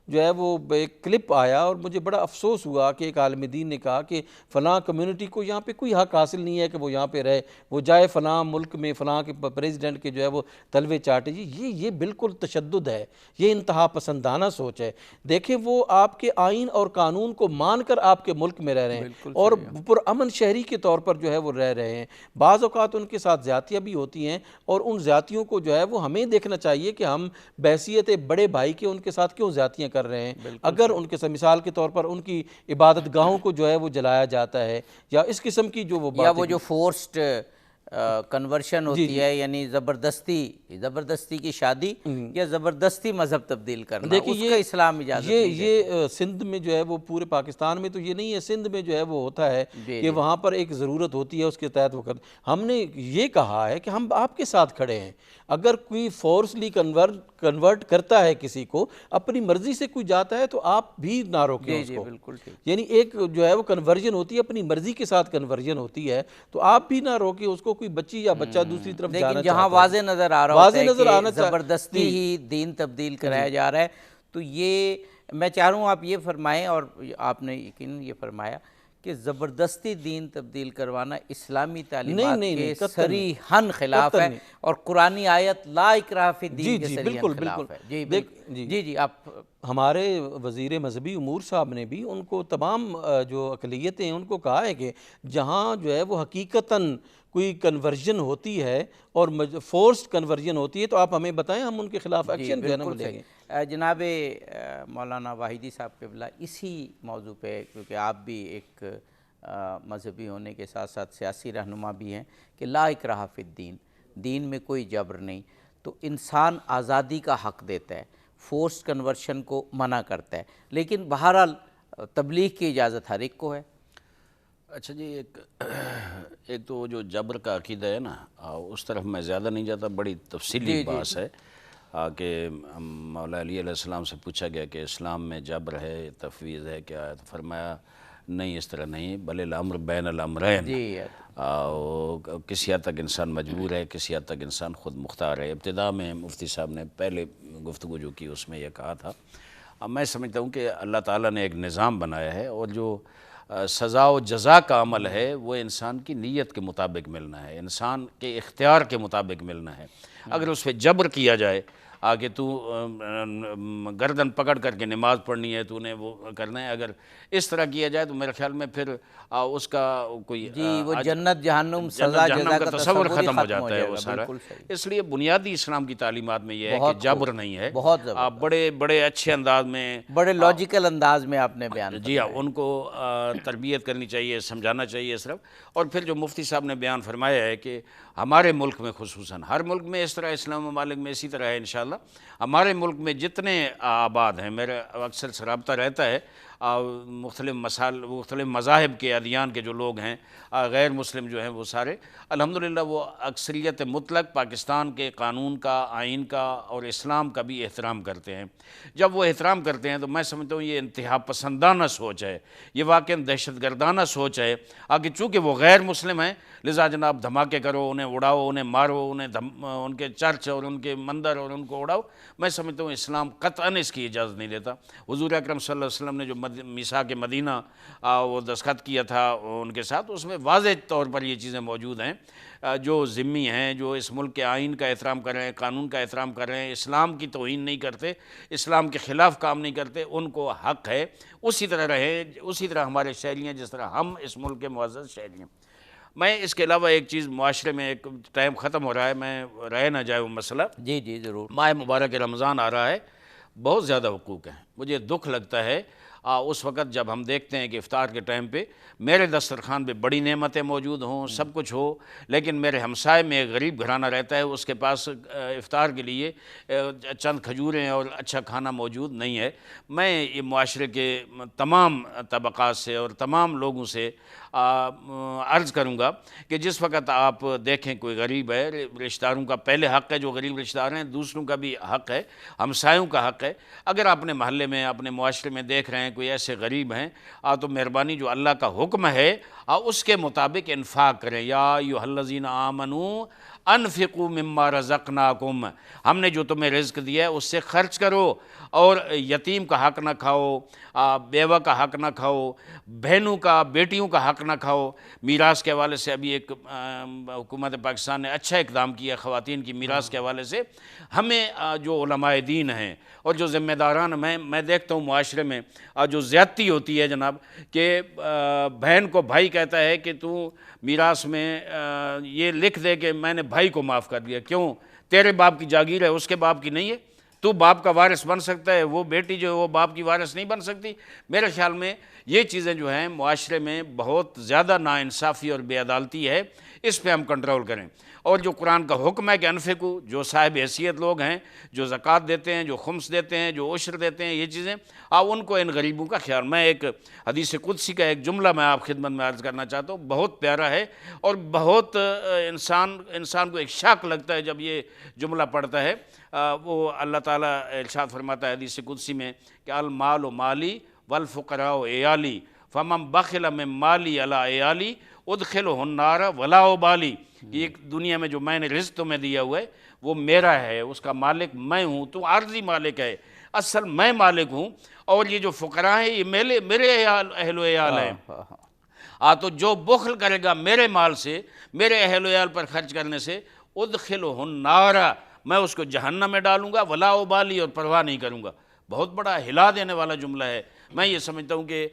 [SPEAKER 2] جو ہے وہ ایک کلپ آیا اور مجھے بڑا افسوس ہوا کہ ایک عالم دین نے کہا کہ فلاں کمیونٹی کو یہاں پہ کوئی حق حاصل نہیں ہے کہ وہ یہاں پہ رہے، وہ جائے فلاں ملک میں فلاں کے پریزیڈنٹ کے جو ہے وہ تلوے چاٹے. یہ بالکل تشدد ہے، یہ انتہا پسندانہ سوچ ہے. دیکھیں وہ آپ کے آئین اور قانون کو مان کر آپ کے ملک میں رہ رہے ہیں اور پرامن شہری کے طور پر جو ہے وہ رہ رہے ہیں. بعض اوقات ان کے ساتھ زیادتیاں بھی ہوتی ہیں اور ان زیادتیوں کو جو ہے وہ ہمیں دیکھنا چاہیے کہ ہم بحیثیت بڑے بھائی کے ان کے ساتھ کیوں زیادتیاں کر رہے ہیں. اگر ان کے مثال کے طور پر ان کی عبادت گاہوں کو جو ہے وہ جلایا جاتا ہے یا اس قسم کی جو وہ
[SPEAKER 1] یا وہ جو فورسڈ کنورشن ہوتی ہے، یعنی زبردستی کی شادی یا زبردستی مذہب تبدیل کرنا، اس کا اسلام اجازت نہیں دیتا.
[SPEAKER 2] یہ سندھ میں جو ہے وہ پورے پاکستان میں تو یہ نہیں ہے، سندھ میں جو ہے وہ ہوتا ہے کہ وہاں پر ایک ضرورت ہوتی ہے اس کے تحت وہ ہم نے یہ کہا ہے کہ ہم آپ کے ساتھ کھڑے ہیں. اگر کوئی فورسلی کنورٹ کرتا ہے کسی کو، اپنی مرضی سے کوئی جاتا ہے تو آپ بھی نہ روکیں اس کو. یعنی ایک جو ہے وہ کنورژن ہوتی ہے، اپنی مرضی کے ساتھ کنورژن ہوتی ہے، تو آپ بھی نہ روکیں اس کو. کوئی بچی یا بچہ دوسری طرف جانا چاہتا ہے،
[SPEAKER 1] جہاں واضح نظر آ رہا ہوتا ہے کہ زبردستی ہی دین تبدیل کرایا جا رہا ہے، تو یہ میں چاہ رہا ہوں آپ یہ فرمائیں، اور آپ نے یقیناً یہ فرمایا کہ زبردستی دین تبدیل کروانا اسلامی تعلیمات کے صریحاً خلاف ہے اور قرآنی آیت لا اکراہ فی الدین کے صریحاً خلاف ہے. جی آپ
[SPEAKER 2] ہمارے وزیر مذہبی امور صاحب نے بھی ان کو تمام جو اقلیتیں ہیں ان کو کہا ہے کہ جہاں جو ہے وہ حقیقتاً کوئی کنورژن ہوتی ہے اور فورسڈ کنورژن ہوتی ہے تو آپ ہمیں بتائیں، ہم ان کے خلاف ایکشن جو ہے نا لیں گے.
[SPEAKER 1] جناب مولانا واحدی صاحب قبلہ، اسی موضوع پہ، کیونکہ آپ بھی ایک مذہبی ہونے کے ساتھ ساتھ سیاسی رہنما بھی ہیں، کہ لا اکراہ فی الدین، دین میں کوئی جبر نہیں، تو انسان آزادی کا حق دیتا ہے، فورس کنورشن کو منع کرتا ہے، لیکن بہرحال تبلیغ کی اجازت ہر ایک کو ہے.
[SPEAKER 3] اچھا جی، ایک تو جو جبر کا عقیدہ ہے نا، اس طرف میں زیادہ نہیں جاتا، بڑی تفصیلی بحث ہے کہ مولا علی علیہ السلام سے پوچھا گیا کہ اسلام میں جبر ہے، تفویض ہے، کیا ہے؟ تو فرمایا نہیں اس طرح نہیں، بل الامر بین الامرین،
[SPEAKER 1] جی
[SPEAKER 3] کسی حد تک انسان مجبور ہے، کسی حد تک انسان خود مختار ہے۔ ابتدا میں مفتی صاحب نے پہلے گفتگو جو کی اس میں یہ کہا تھا، اب میں سمجھتا ہوں کہ اللہ تعالیٰ نے ایک نظام بنایا ہے، اور جو سزا و جزا کا عمل ہے وہ انسان کی نیت کے مطابق ملنا ہے، انسان کے اختیار کے مطابق ملنا ہے۔ اگر اس پہ جبر کیا جائے آگے تو گردن پکڑ کر کے نماز پڑھنی ہے، تو نے وہ کرنا ہے، اگر اس طرح کیا جائے تو میرے خیال میں پھر اس کا کوئی
[SPEAKER 1] جی وہ جنت جہنم سزا
[SPEAKER 3] جہنم
[SPEAKER 1] جزا
[SPEAKER 3] کا
[SPEAKER 1] کا
[SPEAKER 3] تصور
[SPEAKER 1] تصور ہی
[SPEAKER 3] ختم ہو جاتا ہے
[SPEAKER 1] جائے
[SPEAKER 3] وہ
[SPEAKER 1] گا،
[SPEAKER 3] سارا۔
[SPEAKER 1] بالکل صحیح،
[SPEAKER 3] اس لیے بنیادی اسلام کی تعلیمات میں یہ ہے کہ
[SPEAKER 1] بہت
[SPEAKER 3] جبر
[SPEAKER 1] خوب،
[SPEAKER 3] نہیں ہے،
[SPEAKER 1] بہت زبردست،
[SPEAKER 3] آپ بڑے بڑے اچھے انداز میں،
[SPEAKER 1] بڑے لاجیکل انداز میں آپ نے بیان
[SPEAKER 3] جی ہاں، ان کو تربیت کرنی چاہیے، سمجھانا چاہیے صرف۔ اور پھر جو مفتی صاحب نے بیان فرمایا ہے کہ ہمارے ملک میں خصوصاً، ہر ملک میں اس طرح، اسلام ممالک میں اسی طرح ہے انشاءاللہ، ہمارے ملک میں جتنے آباد ہیں، میرا اکثر سے رابطہ رہتا ہے مختلف مذاہب کے، ادیان کے جو لوگ ہیں، غیر مسلم جو ہیں وہ سارے الحمدللہ وہ اکثریت مطلق پاکستان کے قانون کا، آئین کا اور اسلام کا بھی احترام کرتے ہیں۔ جب وہ احترام کرتے ہیں تو میں سمجھتا ہوں یہ انتہا پسندانہ سوچ ہے، یہ واقعاً دہشت گردانہ سوچ ہے، آگے چونکہ وہ غیر مسلم ہیں لہذا جناب دھماکے کرو، انہیں اڑاؤ، انہیں مارو، ان کے چرچ اور ان کے مندر اور ان کو اڑاؤ، میں سمجھتا ہوں اسلام قطعاً اس کی اجازت نہیں دیتا۔ حضور اکرم صلی اللہ علیہ وسلم نے جو میثاق مدینہ وہ دستخط کیا تھا ان کے ساتھ، اس میں واضح طور پر یہ چیزیں موجود ہیں، جو ذمی ہیں، جو اس ملک کے آئین کا احترام کر رہے ہیں، قانون کا احترام کر رہے ہیں، اسلام کی توہین نہیں کرتے، اسلام کے خلاف کام نہیں کرتے، ان کو حق ہے اسی طرح رہیں، اسی طرح ہمارے شہری ہیں جس طرح ہم اس ملک کے معزز شہری ہیں۔ میں اس کے علاوہ ایک چیز، معاشرے میں ایک ٹائم ختم ہو رہا ہے، میں رہ نہ جائے وہ مسئلہ،
[SPEAKER 1] جی جی ضرور،
[SPEAKER 3] ماہ مبارک رمضان آ رہا ہے، بہت زیادہ حقوق ہیں، مجھے دکھ لگتا ہے اس وقت جب ہم دیکھتے ہیں کہ افطار کے ٹائم پہ میرے دسترخوان پہ بڑی نعمتیں موجود ہوں، سب کچھ ہو، لیکن میرے ہمسائے میں ایک غریب گھرانہ رہتا ہے، اس کے پاس افطار کے لیے چند کھجوریں اور اچھا کھانا موجود نہیں ہے۔ میں یہ معاشرے کے تمام طبقات سے اور تمام لوگوں سے عرض کروں گا کہ جس وقت آپ دیکھیں کوئی غریب ہے، رشتہ داروں کا پہلے حق ہے، جو غریب رشتہ دار ہیں، دوسروں کا بھی حق ہے، ہمسایوں کا حق ہے۔ اگر اپنے محلے میں، اپنے معاشرے میں دیکھ رہے ہیں کوئی ایسے غریب ہیں تو مہربانی جو اللہ کا حکم ہے اس کے مطابق انفاق کریں۔ یا ایھا الذین آمنوا انفقوا مما رزقناکم، ہم نے جو تمہیں رزق دیا ہے اس سے خرچ کرو، اور یتیم کا حق نہ کھاؤ، بیوہ کا حق نہ کھاؤ، بہنوں کا، بیٹیوں کا حق نہ کھاؤ۔ میراث کے حوالے سے ابھی ایک حکومت پاکستان نے اچھا اقدام کیا خواتین کی میراث کے حوالے سے۔ ہمیں جو علماء دین ہیں اور جو ذمہ داران، میں دیکھتا ہوں معاشرے میں جو زیادتی ہوتی ہے جناب، کہ بہن کو بھائی کہتا ہے کہ تو میراث میں یہ لکھ دے کہ میں نے بھائی کو معاف کر دیا، کیوں؟ تیرے باپ کی جاگیر ہے، اس کے باپ کی نہیں ہے، تو باپ کا وارث بن سکتا ہے، وہ بیٹی جو ہے وہ باپ کی وارث نہیں بن سکتی۔ میرے خیال میں یہ چیزیں جو ہیں معاشرے میں بہت زیادہ ناانصافی اور بے عدالتی ہے، اس پہ ہم کنٹرول کریں۔ اور جو قرآن کا حکم ہے کہ انفقو، جو صاحب حیثیت لوگ ہیں، جو زکوٰۃ دیتے ہیں، جو خمس دیتے ہیں، جو عشر دیتے ہیں، یہ چیزیں ان کو، ان غریبوں کا خیال۔ میں ایک حدیث قدسی کا ایک جملہ میں آپ خدمت میں عرض کرنا چاہتا ہوں، بہت پیارا ہے اور بہت انسان کو ایک شاک لگتا ہے جب یہ جملہ پڑھتا ہے۔ وہ اللہ تعالیٰ ارشاد فرماتا ہے حدیث قدسی میں کہ المال مالی والفقراء عیالی فمن بخل من مالی علی عیالی ادخلہ النار ولا ابالی، ایک دنیا میں جو میں نے رزق تمہیں دیا ہوا ہے وہ میرا ہے، اس کا مالک میں ہوں، تو عارضی مالک ہے، اصل میں مالک ہوں، اور یہ جو فقراء ہیں یہ میرے اہل و عیال ہیں۔ تو جو بخل کرے گا میرے مال سے، میرے اہل و عیال پر خرچ کرنے سے، ادخلہ النار، میں اس کو جہنم میں ڈالوں گا، ولا ابالی، اور پرواہ نہیں کروں گا۔ بہت بڑا ہلا دینے والا جملہ ہے۔ میں یہ سمجھتا ہوں کہ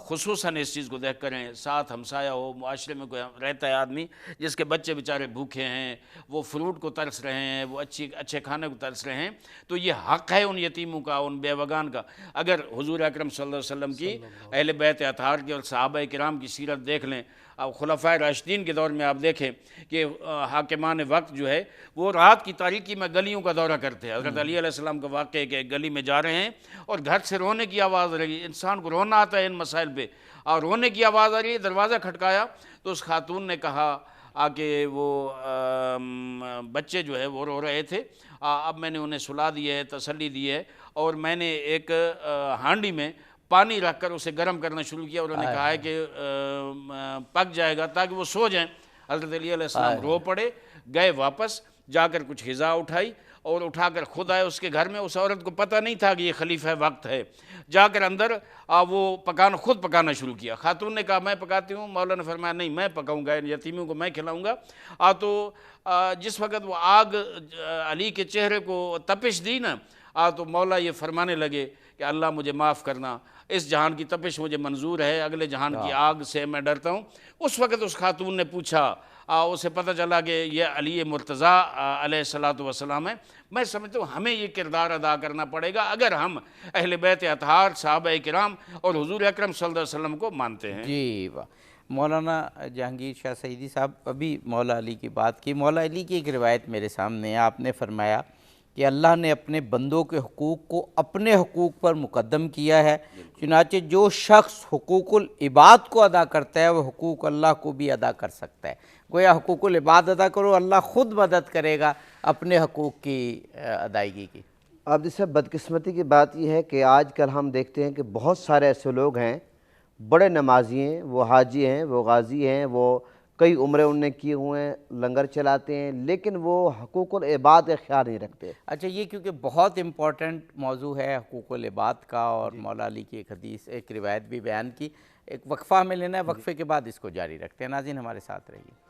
[SPEAKER 3] خصوصاً اس چیز کو دیکھ کریں، ساتھ ہمسایہ ہو، معاشرے میں کوئی رہتا ہے آدمی جس کے بچے بیچارے بھوکے ہیں، وہ فروٹ کو ترس رہے ہیں، وہ اچھے کھانے کو ترس رہے ہیں، تو یہ حق ہے ان یتیموں کا، ان بیوگان کا۔ اگر حضور اکرم صلی اللہ علیہ وسلم کی، اہل بیت اطہار کی اور صحابہ کرام کی سیرت دیکھ لیں، اب خلفائے راشدین کے دور میں آپ دیکھیں کہ حاکمان وقت جو ہے وہ رات کی تاریکی میں گلیوں کا دورہ کرتے ہیں۔ حضرت علی علیہ السلام کا واقعہ کہ ایک گلی میں جا رہے ہیں اور گھر سے رونے کی آواز رہی، انسان کو رونا آتا ہے ان مسائل پہ، اور رونے کی آواز آ رہی ہے، دروازہ کھٹکایا تو اس خاتون نے کہا کہ وہ بچے جو ہے وہ رو رہے تھے، اب میں نے انہیں سلا دی ہے، تسلی دی ہے، اور میں نے ایک ہانڈی میں پانی رکھ کر اسے گرم کرنا شروع کیا، اور انہوں نے کہا ہے کہ پک جائے گا تاکہ وہ سو جائیں۔ حضرت علی علیہ السلام رو پڑے، گئے واپس، جا کر کچھ غذا اٹھائی اور اٹھا کر خود آئے اس کے گھر میں۔ اس عورت کو پتہ نہیں تھا کہ یہ خلیفہ وقت ہے، جا کر اندر وہ خود پکانا شروع کیا۔ خاتون نے کہا میں پکاتی ہوں، مولا نے فرمایا نہیں میں پکاؤں گا، یتیموں کو میں کھلاؤں گا۔ تو جس وقت وہ آگ علی کے چہرے کو تپش دی نا، تو مولا یہ فرمانے لگے کہ اللہ مجھے معاف کرنا، اس جہان کی تپش مجھے منظور ہے، اگلے جہان کی آگ سے میں ڈرتا ہوں۔ اس وقت اس خاتون نے پوچھا، اسے پتہ چلا کہ یہ علی مرتضیٰ علیہ السلام ہے۔ میں سمجھتا ہوں ہمیں یہ کردار ادا کرنا پڑے گا اگر ہم اہل بیت اطہار، صحابہ کرام اور حضور اکرم صلی اللہ علیہ وسلم کو مانتے ہیں۔
[SPEAKER 1] جی واہ، مولانا جہانگیر شاہ سعیدی صاحب، ابھی مولا علی کی بات کی، مولا علی کی ایک روایت میرے سامنے ہے، آپ نے فرمایا کہ اللہ نے اپنے بندوں کے حقوق کو اپنے حقوق پر مقدم کیا ہے، چنانچہ جو شخص حقوق العباد کو ادا کرتا ہے وہ حقوق اللہ کو بھی ادا کر سکتا ہے۔ گویا حقوق العباد ادا کرو، اللہ خود مدد کرے گا اپنے حقوق کی ادائیگی کی۔
[SPEAKER 4] اب جیسے بدقسمتی کی بات یہ ہے کہ آج کل ہم دیکھتے ہیں کہ بہت سارے ایسے لوگ ہیں، بڑے نمازی ہیں، وہ حاجی ہیں، وہ غازی ہیں، وہ کئی عمرے انہوں نے کیے ہوئے ہیں، لنگر چلاتے ہیں، لیکن وہ حقوق العباد کا خیال نہیں رکھتے۔
[SPEAKER 1] اچھا، یہ کیونکہ بہت امپورٹنٹ موضوع ہے حقوق العباد کا، اور مولا علی کی ایک حدیث، ایک روایت بھی بیان کی، ایک وقفہ ہمیں لینا ہے، وقفے کے بعد اس کو جاری رکھتے ہیں۔ ناظرین ہمارے ساتھ رہیے۔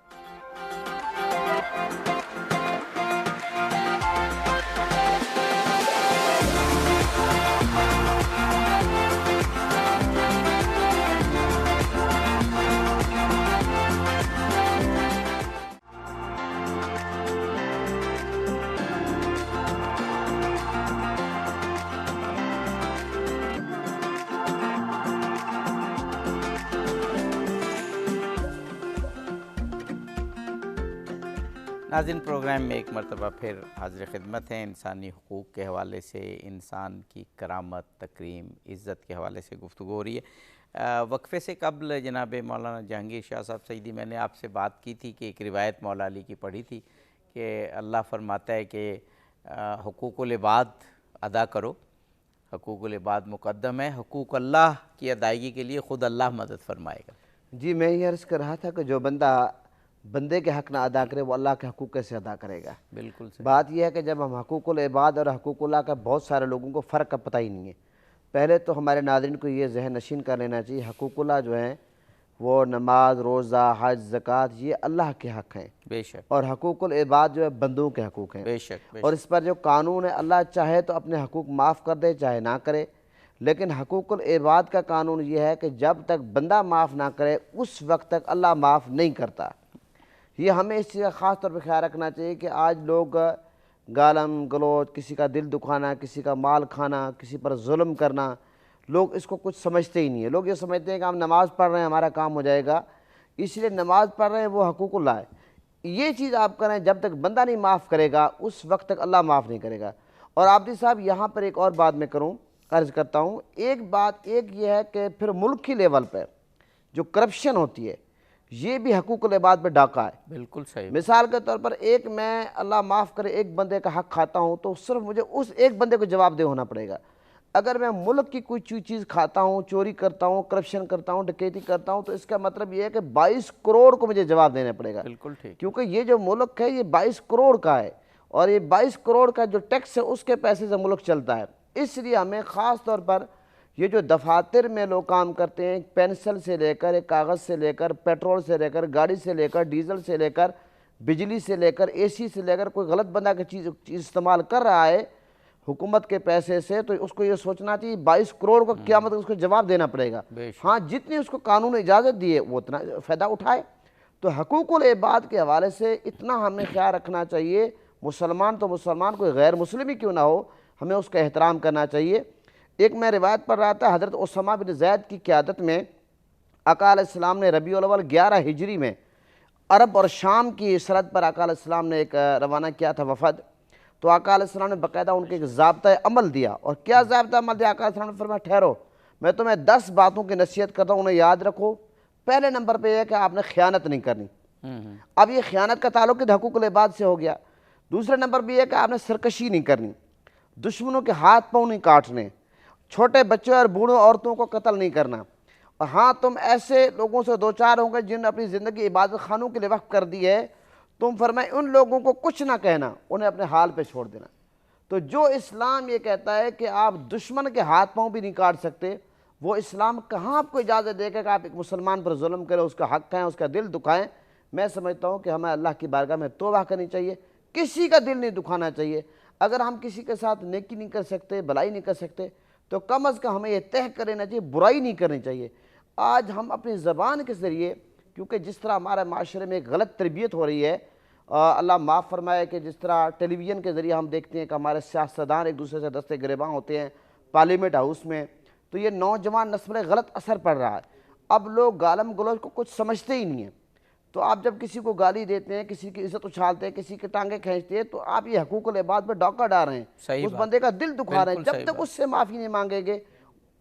[SPEAKER 1] ناظرین، پروگرام میں ایک مرتبہ پھر حاضر خدمت ہیں۔ انسانی حقوق کے حوالے سے، انسان کی کرامت، تکریم، عزت کے حوالے سے گفتگو ہو رہی ہے۔ وقفے سے قبل جناب مولانا جہانگیر شاہ صاحب سعیدی، میں نے آپ سے بات کی تھی کہ ایک روایت مولا علی کی پڑھی تھی کہ اللہ فرماتا ہے کہ حقوق العباد ادا کرو، حقوق العباد مقدم ہے، حقوق اللہ کی ادائیگی کے لیے خود اللہ مدد فرمائے گا۔
[SPEAKER 4] جی میں یہ عرض کر رہا تھا کہ جو بندے کے حق نہ ادا کرے وہ اللہ کے حقوق کیسے ادا کرے گا؟
[SPEAKER 1] بالکل صحیح۔
[SPEAKER 4] بات یہ ہے کہ جب ہم حقوق العباد اور حقوق اللہ کا بہت سارے لوگوں کو فرق کا پتہ ہی نہیں ہے۔ پہلے تو ہمارے ناظرین کو یہ ذہن نشین کر لینا چاہیے، حقوق اللہ جو ہیں وہ نماز، روزہ، حج، زکوٰۃ، یہ اللہ کے حق ہیں،
[SPEAKER 1] بے شک،
[SPEAKER 4] اور حقوق العباد جو ہے بندوں کے حقوق ہیں۔
[SPEAKER 1] بے شک، بے
[SPEAKER 4] اور اس پر جو قانون ہے، اللہ چاہے تو اپنے حقوق معاف کر دے، چاہے نہ کرے، لیکن حقوق العباد کا قانون یہ ہے کہ جب تک بندہ معاف نہ کرے اس وقت تک اللہ معاف نہیں کرتا۔ یہ ہمیں اس چیز کا خاص طور پہ خیال رکھنا چاہیے کہ آج لوگ گالم گلوچ، کسی کا دل دکھانا، کسی کا مال کھانا، کسی پر ظلم کرنا، لوگ اس کو کچھ سمجھتے ہی نہیں ہیں۔ لوگ یہ سمجھتے ہیں کہ ہم نماز پڑھ رہے ہیں ہمارا کام ہو جائے گا، اس لیے نماز پڑھ رہے ہیں وہ حقوق اللہ ہے۔ یہ چیز آپ کریں، جب تک بندہ نہیں معاف کرے گا اس وقت تک اللہ معاف نہیں کرے گا۔ اور عابدی صاحب یہاں پر ایک اور بات میں عرض کرتا ہوں، ایک یہ ہے کہ پھر ملک کی لیول پہ جو کرپشن ہوتی ہے یہ بھی حقوق العباد پہ ڈاکہ ہے۔
[SPEAKER 1] بالکل صحیح۔
[SPEAKER 4] مثال کے طور پر میں اللہ معاف کرے ایک بندے کا حق کھاتا ہوں تو صرف مجھے اس ایک بندے کو جواب دہ ہونا پڑے گا۔ اگر میں ملک کی کوئی چیز کھاتا ہوں، چوری کرتا ہوں، کرپشن کرتا ہوں، ڈکیتی کرتا ہوں، تو اس کا مطلب یہ ہے کہ 22 کروڑ کو مجھے جواب دینا پڑے گا،
[SPEAKER 1] بالکل ٹھیک،
[SPEAKER 4] کیونکہ یہ جو ملک ہے یہ 22 کروڑ کا ہے، اور یہ 22 کروڑ کا جو ٹیکس ہے اس کے پیسے سے ملک چلتا ہے۔ اس لیے ہمیں خاص طور پر یہ جو دفاتر میں لوگ کام کرتے ہیں، پینسل سے لے کر، کاغذ سے لے کر، پیٹرول سے لے کر، گاڑی سے لے کر، ڈیزل سے لے کر، بجلی سے لے کر، اے سی سے لے کر، کوئی غلط بندہ کی چیز استعمال کر رہا ہے حکومت کے پیسے سے، تو اس کو یہ سوچنا چاہیے 22 کروڑ کو قیامت اس کو جواب دینا پڑے گا۔ ہاں جتنی اس کو قانون اجازت دی ہے وہ اتنا فائدہ اٹھائے۔ تو حقوق العباد کے حوالے سے اتنا ہمیں خیال رکھنا چاہیے، مسلمان تو مسلمان، کوئی غیر مسلم ہی کیوں نہ ہو، ہمیں اس کا احترام کرنا چاہیے۔ ایک میں روایت پڑھ رہا تھا، حضرت اسامہ بن زید کی قیادت میں آقا علیہ السلام نے ربیع الاول 11 ہجری میں عرب اور شام کی سرحد پر آقا علیہ السلام نے ایک روانہ کیا تھا وفد، تو آقا علیہ السلام نے باقاعدہ ان کے ایک ضابطۂ عمل دیا۔ اور کیا ضابطۂ عمل دیا؟ آقا علیہ السلام نے فرمایا ٹھہرو، میں تمہیں 10 باتوں کی نصیحت کرتا ہوں، انہیں یاد رکھو۔ پہلے نمبر پہ یہ ہے کہ آپ نے خیانت نہیں کرنی۔ اب یہ خیانت کا تعلق حقوق العباد سے ہو گیا۔ دوسرے نمبر پہ یہ ہے کہ آپ نے سرکشی نہیں کرنی، دشمنوں کے ہاتھ پاؤں نہیں کاٹنے، چھوٹے بچوں اور بوڑھوں عورتوں کو قتل نہیں کرنا. اور ہاں تم ایسے لوگوں سے دو چار ہوں گے جن نے اپنی زندگی عبادت خانوں کے لیے وقف کر دی ہے, تم فرمائے ان لوگوں کو کچھ نہ کہنا, انہیں اپنے حال پہ چھوڑ دینا. تو جو اسلام یہ کہتا ہے کہ آپ دشمن کے ہاتھ پاؤں بھی نہیں کاٹ سکتے, وہ اسلام کہاں آپ کو اجازت دے گا کہ آپ ایک مسلمان پر ظلم کریں, اس کا حق کھائیں, اس کا دل دکھائیں. میں سمجھتا ہوں کہ ہمیں اللہ کی بارگاہ میں توبہ کرنی چاہیے, کسی کا دل نہیں دکھانا چاہیے. اگر ہم کسی کے ساتھ نیکی نہیں کر سکتے, بلائی نہیں کر سکتے, تو کم از کم ہمیں یہ طے کر لینا چاہیے برائی نہیں کرنی چاہیے. آج ہم اپنی زبان کے ذریعے, کیونکہ جس طرح ہمارے معاشرے میں ایک غلط تربیت ہو رہی ہے, اللہ معاف فرمائے کہ جس طرح ٹیلی ویژن کے ذریعے ہم دیکھتے ہیں کہ ہمارے سیاستدان ایک دوسرے سے دستے گریباں ہوتے ہیں پارلیمنٹ ہاؤس میں, تو یہ نوجوان نسل میں غلط اثر پڑ رہا ہے. اب لوگ گالم گلوچ کو کچھ سمجھتے ہی نہیں ہیں. تو آپ جب کسی کو گالی دیتے ہیں, کسی کی عزت اچھالتے ہیں, کسی کے ٹانگیں کھینچتے ہیں, تو آپ یہ حقوق العباد پہ ڈاکہ ڈال رہے ہیں, اس بندے کا دل دکھا رہے ہیں. جب تک اس سے معافی نہیں مانگیں گے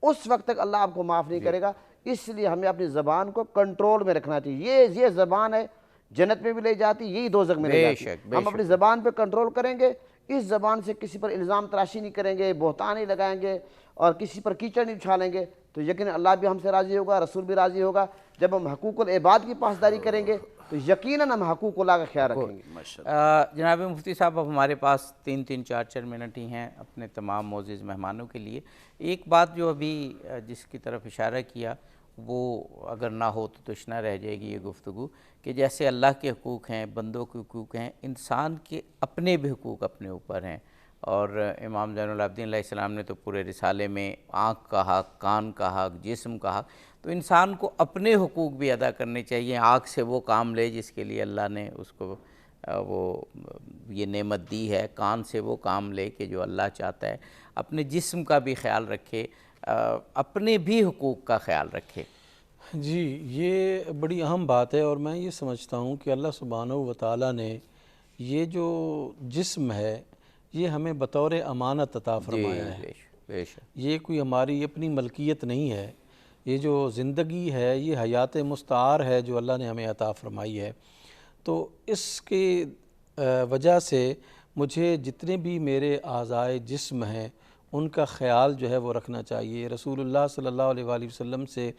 [SPEAKER 4] اس وقت تک اللہ آپ کو معاف نہیں کرے گا. اس لیے ہمیں اپنی زبان کو کنٹرول میں رکھنا چاہیے. یہ زبان ہے جنت میں بھی لے جاتی, یہی دوزخ میں لے جاتی. ہم اپنی زبان پہ کنٹرول کریں گے, اس زبان سے کسی پر الزام تراشی نہیں کریں گے, بہتان نہیں لگائیں گے, اور کسی پر کیچڑ نہیں اچھالیں گے, تو یقیناً اللہ بھی ہم سے راضی ہوگا, رسول بھی راضی ہوگا. جب ہم حقوق العباد کی پاسداری کریں گے تو یقیناً ہم حقوق اللہ کا خیال رکھیں گے.
[SPEAKER 1] جناب مفتی صاحب, اب ہمارے پاس 3-4 منٹ ہی ہیں اپنے تمام معزز مہمانوں کے لیے. ایک بات جو ابھی جس کی طرف اشارہ کیا, وہ اگر نہ ہو تو تشنہ رہ جائے گی یہ گفتگو, کہ جیسے اللہ کے حقوق ہیں, بندوں کے حقوق ہیں, انسان کے اپنے بھی حقوق اپنے اوپر ہیں. اور امام زین العابدین علیہ السلام نے تو پورے رسالے میں آنکھ کا حق, کان کا حق, جسم کا حق, تو انسان کو اپنے حقوق بھی ادا کرنے چاہیے. آنکھ سے وہ کام لے جس کے لیے اللہ نے اس کو وہ یہ نعمت دی ہے, کان سے وہ کام لے کہ جو اللہ چاہتا ہے, اپنے جسم کا بھی خیال رکھے, اپنے بھی حقوق کا خیال رکھے.
[SPEAKER 2] جی, یہ بڑی اہم بات ہے, اور میں یہ سمجھتا ہوں کہ اللہ سبحانہ و تعالیٰ نے یہ جو جسم ہے یہ ہمیں بطور امانت عطا فرمایا ہے.
[SPEAKER 1] بے شک.
[SPEAKER 2] یہ کوئی ہماری اپنی ملکیت نہیں ہے. یہ جو زندگی ہے یہ حیات مستعار ہے جو اللہ نے ہمیں عطا فرمائی ہے. تو اس کی وجہ سے مجھے جتنے بھی میرے اعضائے جسم ہیں ان کا خیال جو ہے وہ رکھنا چاہیے. رسول اللہ صلی اللہ علیہ وآلہ وسلم سے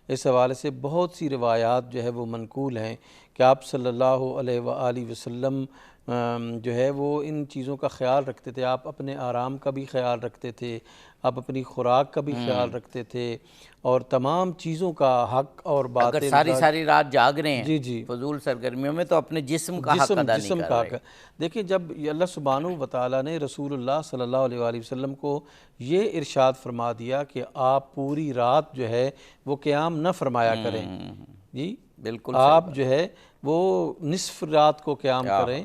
[SPEAKER 2] اس حوالے سے بہت سی روایات جو ہے وہ منقول ہیں کہ آپ صلی اللہ علیہ وآلہ وسلم جو ہے وہ ان چیزوں کا خیال رکھتے تھے. آپ اپنے آرام کا بھی خیال رکھتے تھے, آپ اپنی خوراک کا بھی خیال رکھتے تھے, اور تمام چیزوں کا حق اور باتیں.
[SPEAKER 1] اگر ساری رات جاگ رہے ہیں
[SPEAKER 2] جی
[SPEAKER 1] فضول سرگرمیوں میں, تو اپنے جسم کا حق ادا نہیں کر رہے.
[SPEAKER 2] دیکھیں, جب اللہ سبحانہ و تعالیٰ نے رسول اللہ صلی اللہ علیہ وآلہ وسلم کو یہ ارشاد فرما دیا کہ آپ پوری رات جو ہے وہ قیام نہ فرمایا کریں, جی
[SPEAKER 1] بالکل,
[SPEAKER 2] آپ جو ہے وہ نصف رات کو قیام کریں,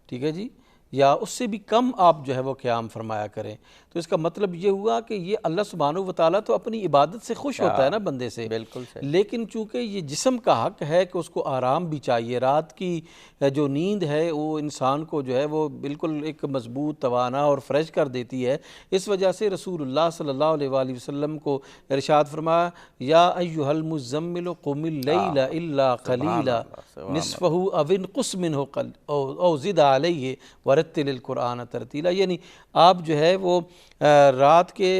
[SPEAKER 2] ٹھیک ہے جی, یا اس سے بھی کم آپ جو ہے وہ قیام فرمایا کریں. تو اس کا مطلب یہ ہوا کہ یہ اللہ سبحانہ و تعالیٰ تو اپنی عبادت سے خوش ہوتا ہے نا بندے سے,
[SPEAKER 1] بالکل,
[SPEAKER 2] لیکن چونکہ یہ جسم کا حق ہے کہ اس کو آرام بھی چاہیے. رات کی جو نیند ہے وہ انسان کو جو ہے وہ بالکل ایک مضبوط, توانا اور فریش کر دیتی ہے. اس وجہ سے رسول اللہ صلی اللہ علیہ وآلہ وسلم کو ارشاد فرمایا, یا ایھا المزمل قم اللیل الا قلیلا نصفہ او انقص منہ او زد علیہ ورتل القرآن ترتیلا. یعنی آپ جو ہے وہ رات کے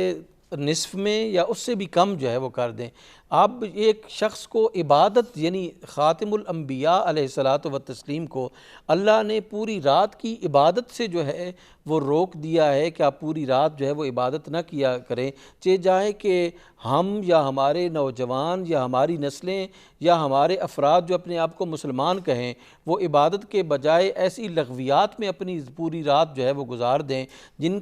[SPEAKER 2] نصف میں یا اس سے بھی کم جو ہے وہ کر دیں. اب ایک شخص کو عبادت, یعنی خاتم الانبیاء علیہ الصلاۃ والتسلیم کو اللہ نے پوری رات کی عبادت سے جو ہے وہ روک دیا ہے کہ آپ پوری رات جو ہے وہ عبادت نہ کیا کریں. چاہے کہ ہم یا ہمارے نوجوان یا ہماری نسلیں یا ہمارے افراد جو اپنے آپ کو مسلمان کہیں, وہ عبادت کے بجائے ایسی لغویات میں اپنی پوری رات جو ہے وہ گزار دیں جن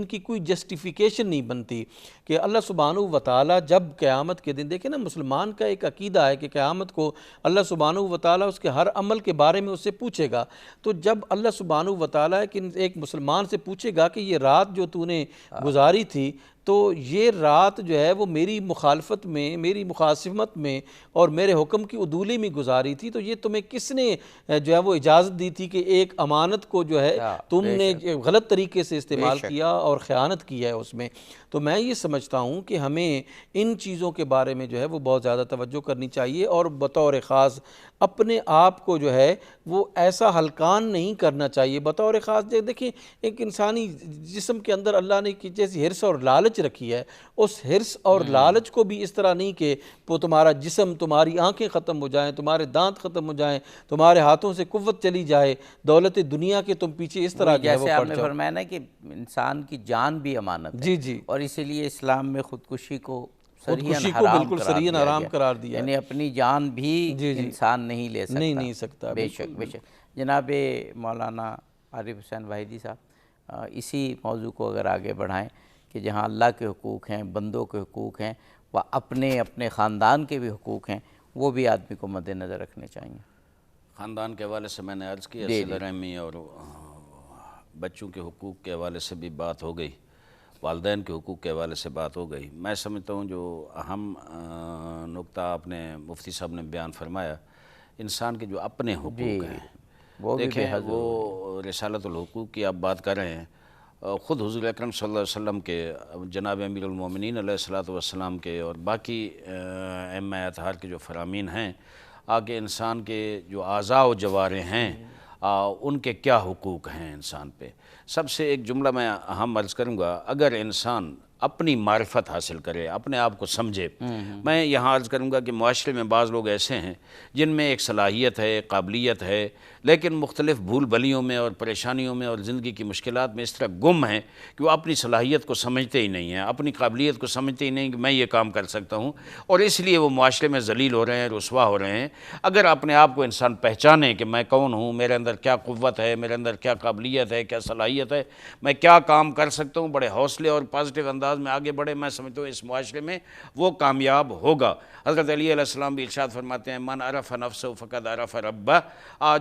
[SPEAKER 2] کی کوئی جسٹیفیکیشن نہیں بنتی. کہ اللہ سبحانہ و تعالیٰ جب قیامت کے دن, دیکھیں نا, مسلمان کا ایک عقیدہ ہے کہ قیامت کو اللہ سبحانہ و تعالیٰ اس کے ہر عمل کے بارے میں اس سے پوچھے گا. تو جب اللہ سبحانہ و تعالیٰ ایک مسلمان سے پوچھے گا کہ یہ رات جو تو نے گزاری تھی, تو یہ رات جو ہے وہ میری مخالفت میں, میری مخاصمت میں اور میرے حکم کی عدولی میں گزاری تھی, تو یہ تمہیں کس نے جو ہے وہ اجازت دی تھی کہ ایک امانت کو جو ہے تم نے غلط طریقے سے استعمال کیا اور خیانت کی ہے اس میں. تو میں یہ سمجھتا ہوں کہ ہمیں ان چیزوں کے بارے میں جو ہے وہ بہت زیادہ توجہ کرنی چاہیے, اور بطور خاص اپنے آپ کو جو ہے وہ ایسا ہلکان نہیں کرنا چاہیے. بطور خاص دیکھیں, ایک انسانی جسم کے اندر اللہ نے جیسی حرص اور لالچ لالچ رکھی ہے، اس حرص اور لالچ کو بھی اس طرح نہیں کہ وہ تمہارا جسم، تمہاری آنکھیں ختم ہو جائیں، تمہارے دانت ختم ہو جائیں، تمہارے ہاتھوں سے قوت چلی جائے، دولت دنیا کے تم پیچھے اس طرح جو ہے وہ
[SPEAKER 1] جیسے آپ
[SPEAKER 2] پڑ
[SPEAKER 1] نے
[SPEAKER 2] جاؤ۔
[SPEAKER 1] فرمایا نا کہ انسان کی جان بھی امانت ہے،
[SPEAKER 2] جی جی،
[SPEAKER 1] اور اسی لیے اسلام میں خودکشی کو
[SPEAKER 2] خودکشی کو بالکل صریحاً حرام قرار دیا ہے۔
[SPEAKER 1] یعنی اپنی جان بھی
[SPEAKER 2] جی جی،
[SPEAKER 1] انسان نہیں لے سکتا،
[SPEAKER 2] نہیں سکتا،
[SPEAKER 1] بے شک بے شک۔ جناب مولانا عارف حسین واحدی صاحب، اسی موضوع کو اگر آگے بڑھائیں کہ جہاں اللہ کے حقوق ہیں، بندوں کے حقوق ہیں، و اپنے خاندان کے بھی حقوق ہیں، وہ بھی آدمی کو مد نظر رکھنے چاہیے۔
[SPEAKER 3] خاندان کے حوالے سے میں نے عرض کیا، صلہ رحمی اور بچوں کے حقوق کے حوالے سے بھی بات ہو گئی، والدین کے حقوق کے حوالے سے بات ہو گئی۔ میں سمجھتا ہوں جو اہم نقطہ آپ نے مفتی صاحب نے بیان فرمایا، انسان کے جو اپنے حقوق ہیں،
[SPEAKER 1] وہ بھی
[SPEAKER 3] دیکھیں وہ رسالت الحقوق کی آپ بات کر رہے ہیں، خود حضور اکرم صلی اللہ علیہ وسلم کے، جناب امیر المومنین علیہ الصلوۃ والسلام کے، اور باقی ائمہ اطہار کے جو فرامین ہیں، آگے انسان کے جو اعضاء و جوارح ہیں ان کے کیا حقوق ہیں انسان پہ۔ سب سے ایک جملہ میں اہم عرض کروں گا، اگر انسان اپنی معرفت حاصل کرے، اپنے آپ کو سمجھے۔ میں یہاں عرض کروں گا کہ معاشرے میں بعض لوگ ایسے ہیں جن میں ایک صلاحیت ہے، قابلیت ہے، لیکن مختلف بھول بھلیوں میں اور پریشانیوں میں اور زندگی کی مشکلات میں اس طرح گم ہیں کہ وہ اپنی صلاحیت کو سمجھتے ہی نہیں ہیں، اپنی قابلیت کو سمجھتے ہی نہیں کہ میں یہ کام کر سکتا ہوں، اور اس لیے وہ معاشرے میں ذلیل ہو رہے ہیں، رسوا ہو رہے ہیں۔ اگر اپنے آپ کو انسان پہچانے کہ میں کون ہوں، میرے اندر کیا قوت ہے، میرے اندر کیا قابلیت ہے، کیا صلاحیت ہے، میں کیا کام کر سکتا ہوں، بڑے حوصلے اور پازیٹیو انداز میں آگے بڑھے، میں سمجھتا ہوں اس معاشرے میں وہ کامیاب ہوگا۔ حضرت علی علیہ السلام بھی ارشاد فرماتے ہیں، من عرف نفسہ فقد عرف ربہ،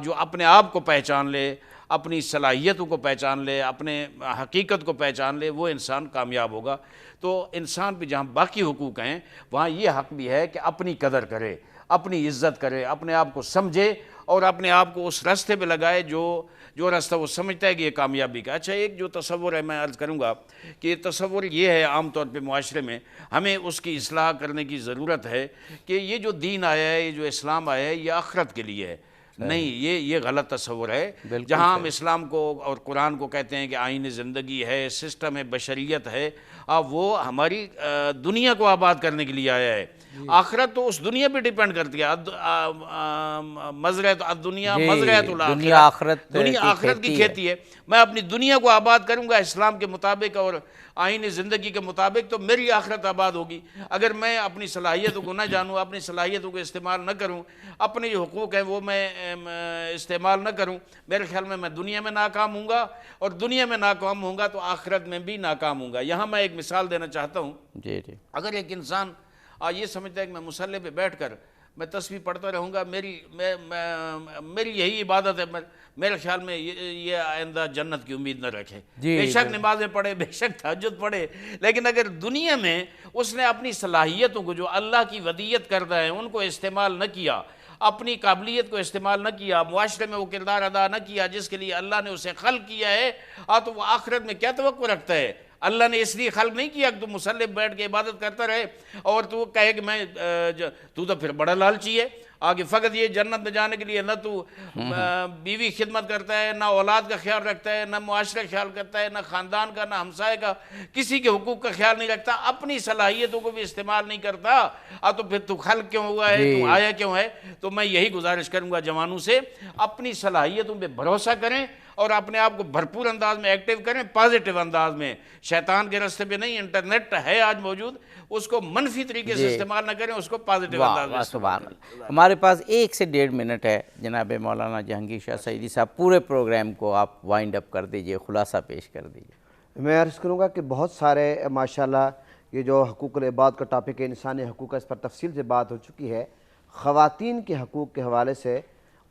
[SPEAKER 3] جو اپنے آپ کو پہچان لے، اپنی صلاحیتوں کو پہچان لے، اپنے حقیقت کو پہچان لے، وہ انسان کامیاب ہوگا۔ تو انسان پہ جہاں باقی حقوق ہیں وہاں یہ حق بھی ہے کہ اپنی قدر کرے، اپنی عزت کرے، اپنے آپ کو سمجھے اور اپنے آپ کو اس راستے پہ لگائے جو راستہ وہ سمجھتا ہے کہ یہ کامیابی کا۔ اچھا، ایک جو تصور ہے میں عرض کروں گا کہ تصور یہ ہے عام طور پہ معاشرے میں ہمیں اس کی اصلاح کرنے کی ضرورت ہے کہ یہ جو دین آیا ہے، یہ جو اسلام آیا ہے، یہ آخرت کے لیے ہے۔ نہیں، یہ غلط تصور ہے۔ جہاں ہم اسلام کو اور قرآن کو کہتے ہیں کہ آئین زندگی ہے، سسٹم ہے، بشریت ہے، وہ ہماری دنیا کو آباد کرنے کے لیے آیا ہے۔ آخرت تو اس دنیا پہ ڈیپینڈ کرتی ہے، مزرعۃ الدنیا مزرعۃ الآخرۃ، دنیا آخرت کی کھیتی ہے۔ میں اپنی دنیا کو آباد کروں گا اسلام کے مطابق اور آئین زندگی کے مطابق تو میری آخرت آباد ہوگی۔ اگر میں اپنی صلاحیتوں کو نہ جانوں، اپنی صلاحیتوں کو استعمال نہ کروں، اپنے جو حقوق ہیں وہ میں استعمال نہ کروں، میرے خیال میں دنیا میں ناکام ہوں گا، اور دنیا میں ناکام ہوں گا تو آخرت میں بھی ناکام ہوں گا۔ یہاں میں ایک مثال دینا چاہتا ہوں۔ اگر ایک انسان یہ سمجھتا ہے کہ میں مصلی پہ بیٹھ کر میں تسبیح پڑھتا رہوں گا، میری یہی عبادت ہے، میرے خیال میں یہ آئندہ جنت کی امید نہ رکھے۔ بے شک نمازیں پڑھے، بے شک تہجد پڑھے، لیکن اگر دنیا میں اس نے اپنی صلاحیتوں کو جو اللہ کی ودیت کردہ ہیں ان کو استعمال نہ کیا، اپنی قابلیت کو استعمال نہ کیا، معاشرے میں وہ کردار ادا نہ کیا جس کے لیے اللہ نے اسے خلق کیا ہے، تو وہ آخرت میں کیا توقع رکھتا ہے؟ اللہ نے اس لیے خلق نہیں کیا کہ تو مصلی پہ بیٹھ کے عبادت کرتا رہے اور تو کہے کہ تو پھر بڑا لالچی ہے، آگے فقط یہ جنت میں جانے کے لیے نہ تو بیوی خدمت کرتا ہے، نہ اولاد کا خیال رکھتا ہے، نہ معاشرے کا خیال کرتا ہے، نہ خاندان کا، نہ ہمسائے کا، کسی کے حقوق کا خیال نہیں رکھتا، اپنی صلاحیتوں کو بھی استعمال نہیں کرتا، تو پھر تو خلق کیوں ہوا ہے، تو آیا کیوں ہے؟ تو میں یہی گزارش کروں گا جوانوں سے، اپنی صلاحیتوں پہ بھروسہ کریں اور اپنے آپ کو بھرپور انداز میں ایکٹیو کریں، پازیٹیو انداز میں، شیطان کے راستے پہ نہیں۔ انٹرنیٹ ہے آج موجود، اس کو منفی طریقے سے استعمال نہ کریں، اس کو پازیٹیو انداز میں استعمال کریں۔
[SPEAKER 1] ہمارے پاس 1 سے 1.5 منٹ ہے جناب مولانا جہانگیر شاہ سعیدی صاحب، پورے پروگرام کو آپ وائنڈ اپ کر دیجئے، خلاصہ پیش کر دیجئے۔
[SPEAKER 4] میں عرض کروں گا کہ بہت سارے ماشاءاللہ یہ جو حقوق العباد کا ٹاپک ہے، انسانی حقوق کا، اس پر تفصیل سے بات ہو چکی ہے۔ خواتین کے حقوق کے حوالے سے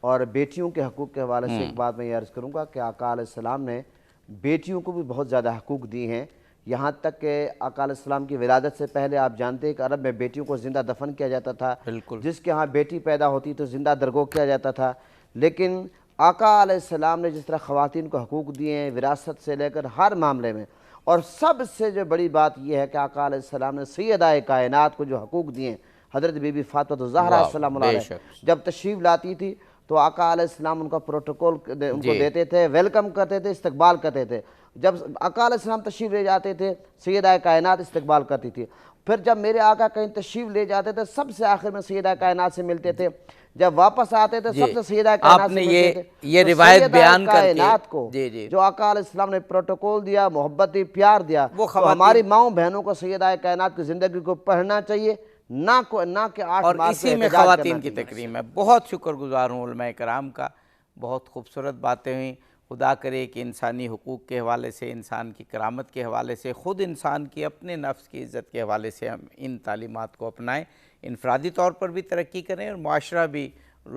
[SPEAKER 4] اور بیٹیوں کے حقوق کے حوالے سے ایک بات میں یہ عرض کروں گا کہ آقا علیہ السلام نے بیٹیوں کو بھی بہت زیادہ حقوق دی ہیں، یہاں تک کہ آقا علیہ السلام کی ولادت سے پہلے آپ جانتے ہیں کہ عرب میں بیٹیوں کو زندہ دفن کیا جاتا تھا، جس کے ہاں بیٹی پیدا ہوتی تو زندہ درگو کیا جاتا تھا۔ لیکن آقا علیہ السلام نے جس طرح خواتین کو حقوق دیے ہیں وراثت سے لے کر ہر معاملے میں، اور سب سے جو بڑی بات یہ ہے کہ آقا علیہ السلام نے سیدہ کائنات کو جو حقوق دیے ہیں، حضرت بی بی فاطمہ الزہرا السلام علیہ جب تشریف لاتی تھی تو آقا علیہ السلام ان کا پروٹوکول ان کو دیتے تھے، ویلکم کرتے تھے، استقبال کرتے تھے. جب آقا علیہ السلام تشریف لے جاتے تھے سیدہ کائنات استقبال کرتی تھی. پھر جب میرے آقا کہیں تشریف لے جاتے تھے سب سے آخر میں سیدہ کائنات سے ملتے تھے. جب واپس آتے تھے سب سے سیدہ کائنات سے ملتے تھے.
[SPEAKER 1] یہ روایت بیان کر کے
[SPEAKER 4] کائنات کو جو آقا علیہ السلام نے پروٹوکول دیا، محبت دی، پیار دیا، تو ہماری ماؤں بہنوں کو سیدہ کائنات کی زندگی کو پڑھنا چاہیے، نہ کہ 8
[SPEAKER 1] اور
[SPEAKER 4] مارچ
[SPEAKER 1] اسی میں خواتین کی تکریم ہے. بہت شکر گزار ہوں علماء کرام کا، بہت خوبصورت باتیں ہوئیں. خدا کرے کہ انسانی حقوق کے حوالے سے، انسان کی کرامت کے حوالے سے، خود انسان کی اپنے نفس کی عزت کے حوالے سے ہم ان تعلیمات کو اپنائیں، انفرادی طور پر بھی ترقی کریں اور معاشرہ بھی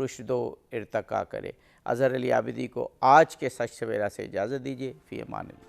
[SPEAKER 1] رشد و ارتقاء کرے. اظہر علی عابدی کو آج کے سچ سویرا سے اجازت دیجیے. فی امان اللہ.